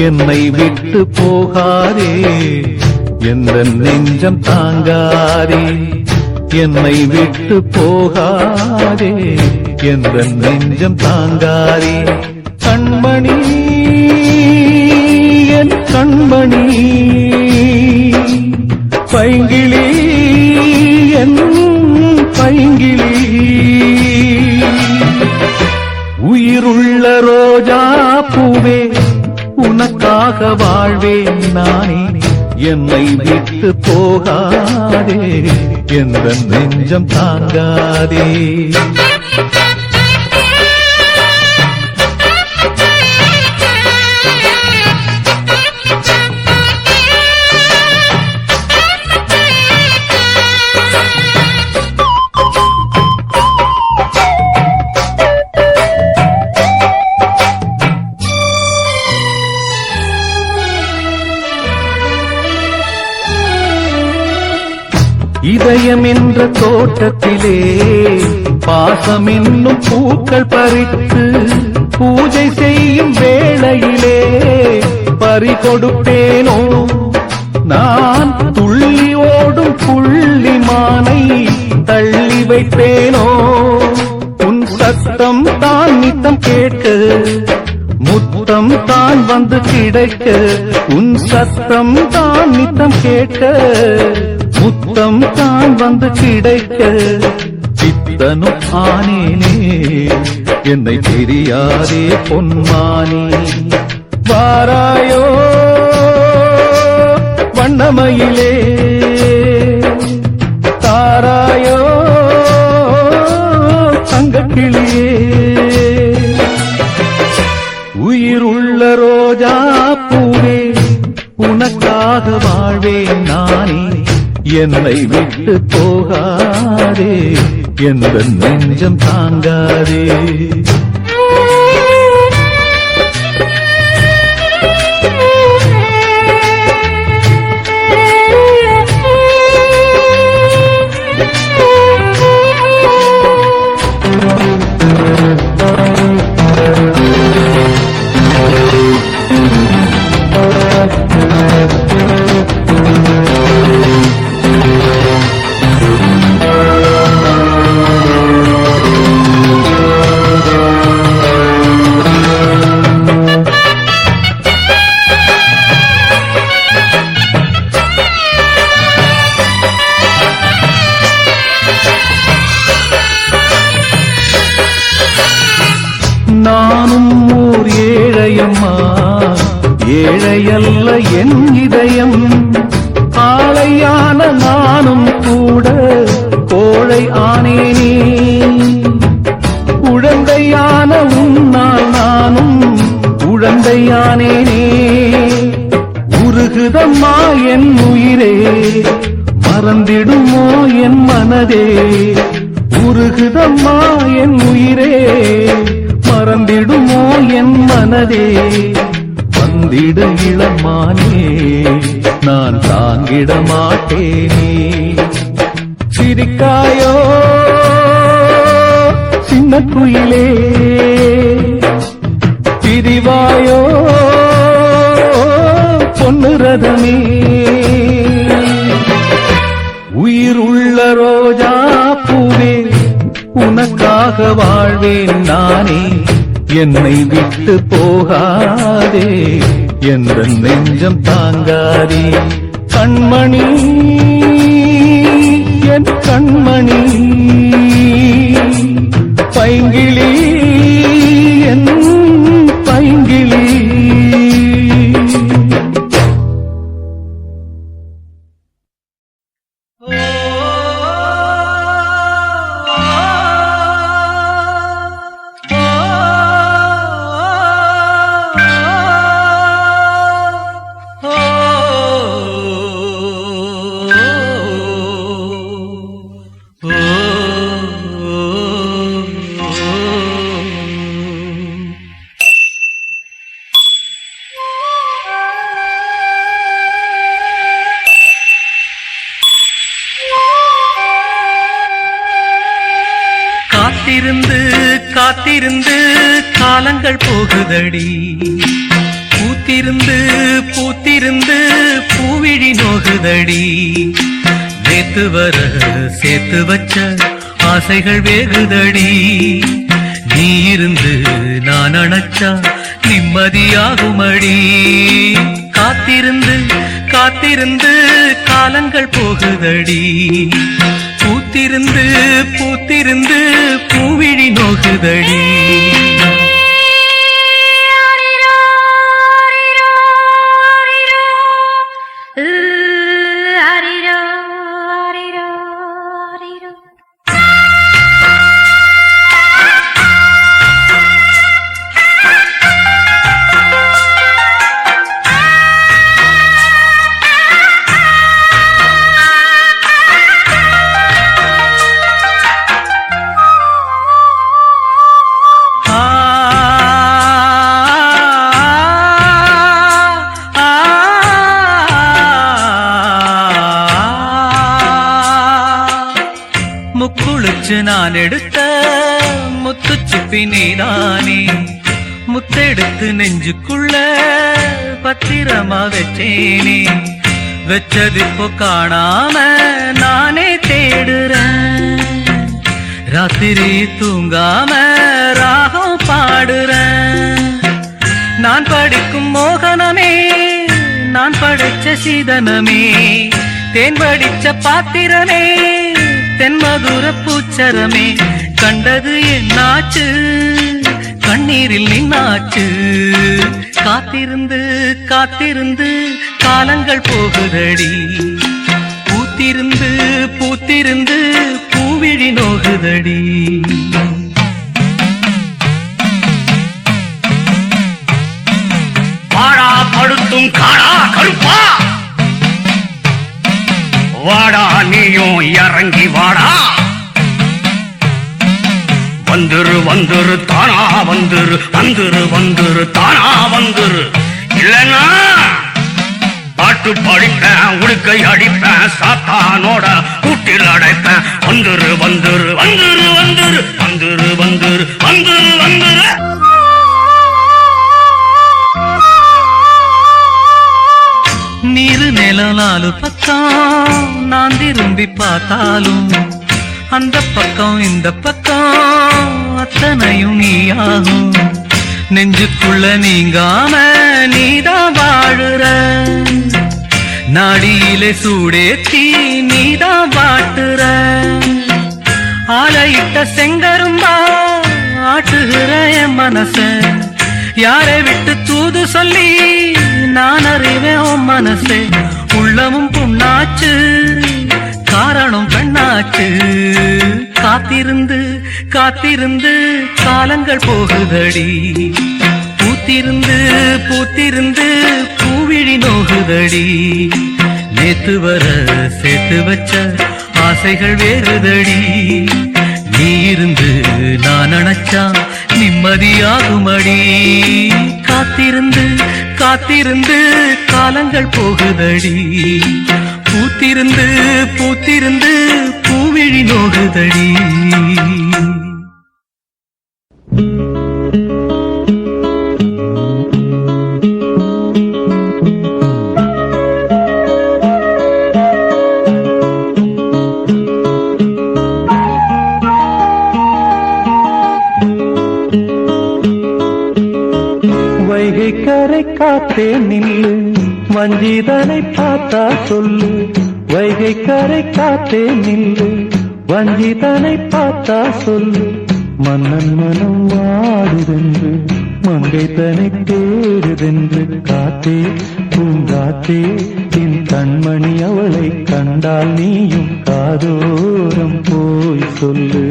என்னை விட்டு போகாதே, எந்த நெஞ்சம் தாங்காதே. என்னை விட்டு போகாதே, எந்த நெஞ்சம் தாங்காதே. கண்மணி என் கண்மணி, பைங்கிளி என் பைங்கிளி, உயிருள்ள ரோஜா பூவே உனக்காக வாழ்வேன் நானே. என்னை விட்டு போகாதே, எந்த நெஞ்சம் தாங்காதே. இதயம் என்ற தோட்டத்திலே பாசம் என்னும் பூக்கள் பறித்து பூஜை செய்யும் வேளையிலே பறி கொடுப்பேனோ நான். துள்ளி ஓடும் புள்ளிமானை தள்ளி வைப்பேனோ. உன் சத்தம் தான் நித்தம் கேட்க, முத்தம் தான் வந்து கிடைக்க. உன் சத்தம் தான் நித்தம் கேட்க, முத்தம் தான் வந்து கிடைக்க. சித்தனும் ஆனேனே, என்னை தெரியாதே பொன்மானே. வாராயோ வண்ணமயிலே, தாராயோ தங்கக்கிளியே. உயிருள்ள ரோஜா பூவே உனக்காக வாழ்வேன் நானே. என்னை விட்டு போகாதே, எந்த நெஞ்சம் தாங்காதே. நானும் ஓர் ஏழையம்மா, ஏழையல்ல என் இதயம். ஆளையான நானும் கூட கோழை ஆனேனே. உழந்தையான உன்னால் நானும் உழந்தையானேனே. உருகுதம்மா என் உயிரே, மறந்திடுமோ என் மனதே. உருகுதம்மா என் உயிரே, மறந்திடுமோ என் மனதே. வந்திடு இளமானே, நான் தாங்கிட மாட்டேனே. சிரிக்காயோ சின்ன குயிலே, பிரிவாயோ பொன்னு ரதமே. உயிருள்ள ரோஜா பூவே உனக்காக வாழ்வேன் நானே. என்னை விட்டு போகாதே, எந்த நெஞ்சம் தாங்காதே. கண்மணி என் கண்மணி, பைங்கிளி என் பைங்கிளி. காத்திருந்து காலங்கள் போகுதடி, பூத்திருந்த காத்திருந்து பூத்திருந்து பூவிழி நோகுதடி நேத்து வர சேர்த்து வச்ச ஆசைகள் வேகுதடி நீ இருந்து நான் அணைச்சா நிம்மதியாகுமடி காத்திருந்து காத்திருந்து காலங்கள் போகுதடி பூத்திருந்து பூத்திருந்து பூவிழி நோகுதடி முக்குளிச்சு நான் எடுத்த முத்துச்சிப்பி நீதானே முத்தெடுத்து நெஞ்சுக்குள்ள பத்திரமா வச்சேனே வச்சது இப்போ காணாம நானே தேடுறேன் ராத்திரி தூங்காம ராகம் பாடுறேன் நான் படிக்கும் மோகனமே நான் படைச்ச சீதனமே தேன் படிச்ச பாத்திரமே தென்மதுர பூச்சரமே கண்டது என்னாச்சு கண்ணீரில் நின்னாச்சு காத்திருந்து காத்திருந்து காலங்கள் போகுதடி பூத்திருந்து பூத்திருந்து பூவிழி நோகுதடி வாடா படுத்தும் காடா கருப்பா வாடா நீயும் இறங்கி வாடா வந்துரு வந்துரு தானா வந்துரு வந்துரு வந்துரு தானா வந்துரு இல்லைன்னா பாட்டு படிப்பேன் உடுக்கை அடிப்பேன் சாத்தானோட கூட்டில் அடைப்பேன் வந்துரு வந்துரு வந்துரு வந்துரு வந்துரு வந்துரு வந்துரு வந்துரு நீரு நிலம் நாலு பக்கம் நான் திரும்பி பார்த்தாலும் அந்த பக்கம் இந்த பக்கம் அத்தனையும் நீயாகும் நெஞ்சுக்குள்ள நீங்காம நீதான் வாழுற நாடியிலே சூடேத்தி நீதான் வாட்டுற ஆலையிட்ட செங்கரும்பா ஆட்டுகிற என் மனச யாரை விட்டு தூது சொல்லி நான் அறிவேன் உன் மனசே உள்ளமும் புண்ணாச்சு காரணம் பெண்ணாச்சு காத்திருந்து காத்திருந்து காலங்கள் போகுதடி பூத்திருந்து பூத்திருந்து பூவிழி நோகுதடி நேத்து வர சேர்த்து வச்ச ஆசைகள் வேறுதடி நீ இருந்து நான் அணைச்சா நிம்மதியாகுமடி காத்திருந்து காத்திருந்து காலங்கள் போகுதடி பூத்திருந்து பூத்திருந்து பூவிழி நோகுதடி வைகை கரை காத்தே நில்லு வஞ்சிதனை பார்த்தா சொல்லு வைகை கரை காத்தே நில்லு வஞ்சிதனை பார்த்தா சொல்லு மன்னன் மனம் வாடுதென்று மங்கை தனை தேடுதென்று காத்தே பூங்காத்தே என் கண்மணி அவளை கண்டால் நீயும் காதோரம் போய் சொல்லு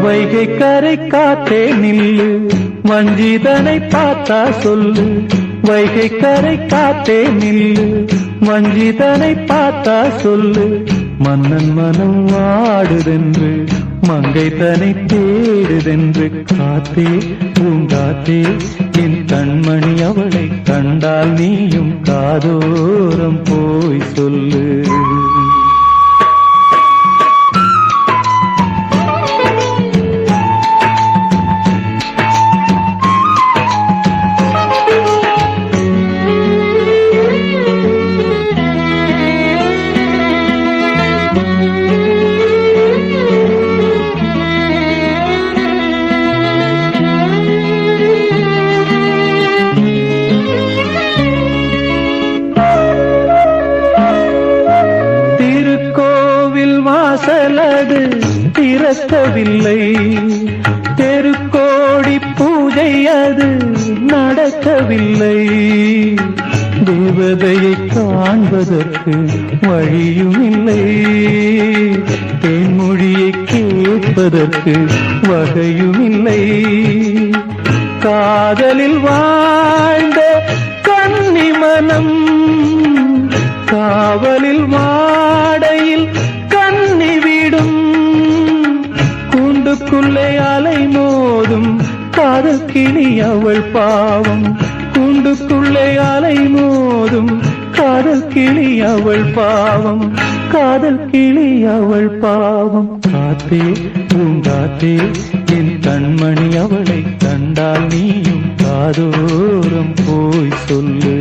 வைகை கரை காத்தே நில்லு வஞ்சிதனை பார்த்தா சொல்லு வைகை கரை காத்தே நில்லு வஞ்சிதனை பார்த்தா சொல்லு மன்னன் மனம் வாடுதென்று மங்கை தனை தேடுதென்று காத்தே பூங்காத்தே என் கண்மணி அவளை கண்டால் நீயும் காதோரம் போய் சொல்லு நடக்கவில்லை. தெருக்கோடி பூஜை அது நடக்கவில்லை. தேவதையை காண்பதற்கு வழியும் இல்லை. தேன்மொழியை கேட்பதற்கு வகையும் இல்லை. காதலில் வாழ்ந்த கன்னி மனம் காவலில் மாடையில் கன்னி விடும். கூண்டுக்குள்ளே அலை மோதும் காதல் கிளி அவள் பாவம். கூண்டுக்குள்ளே அலை மோதும் காதல் கிளி அவள் பாவம். காதல் கிளி அவள் பாவம். காத்தே பூங்காத்தே என் கண்மணி அவளை கண்டால் நீயும் காதோரம் போய் சொல்லு.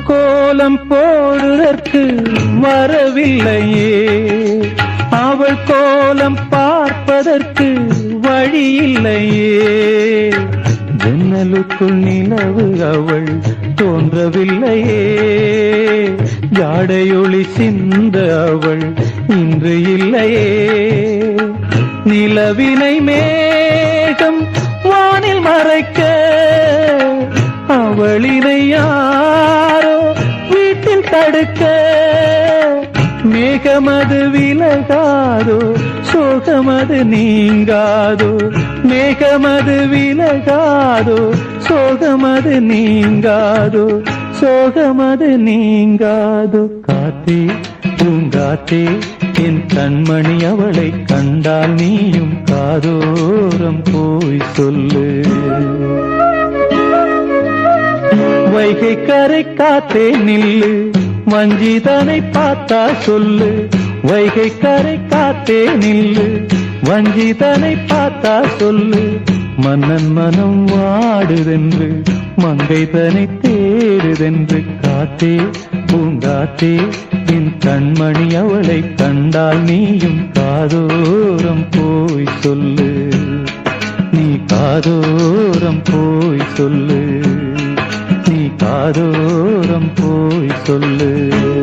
கோலம் போடுவதற்கு வரவில்லையே. அவள் கோலம் பார்ப்பதற்கு வழி இல்லையே. ஜன்னலுக்குள் நிலவு அவள் தோன்றவில்லையே. ஜாடையொளி சிந்த அவள் இன்று இல்லையே. நிலவினை மேகம் வானில் மறைக்க அவளினை யாரோ வீட்டில் தடுக்க. மேகமது விலகாதோ சோகமது நீங்காதோ. மேகமது விலகாதோ சோகமது நீங்காதோ. சோகமது நீங்காதோ. காத்தே பூங்காத்தே என் கண்மணி அவளை கண்டால் நீயும் காதோரம் போய் சொல்லு. வைகை கரை காத்தே நில்லு வஞ்சிதனை பார்த்தா சொல்லு. வைகை கரை காத்தே நில்லு வஞ்சிதனை பார்த்தா சொல்லு. மன்னன் மனம் வாடுதென்று மங்கைதனை தேடுதென்று. காத்தே பூங்காத்தே என் கண்மணி அவளை கண்டால் நீயும் காதோரம் போய் சொல்லு. நீ காதோரம் போய் சொல்லு. நீ காதோரம் போய் சொல்லு.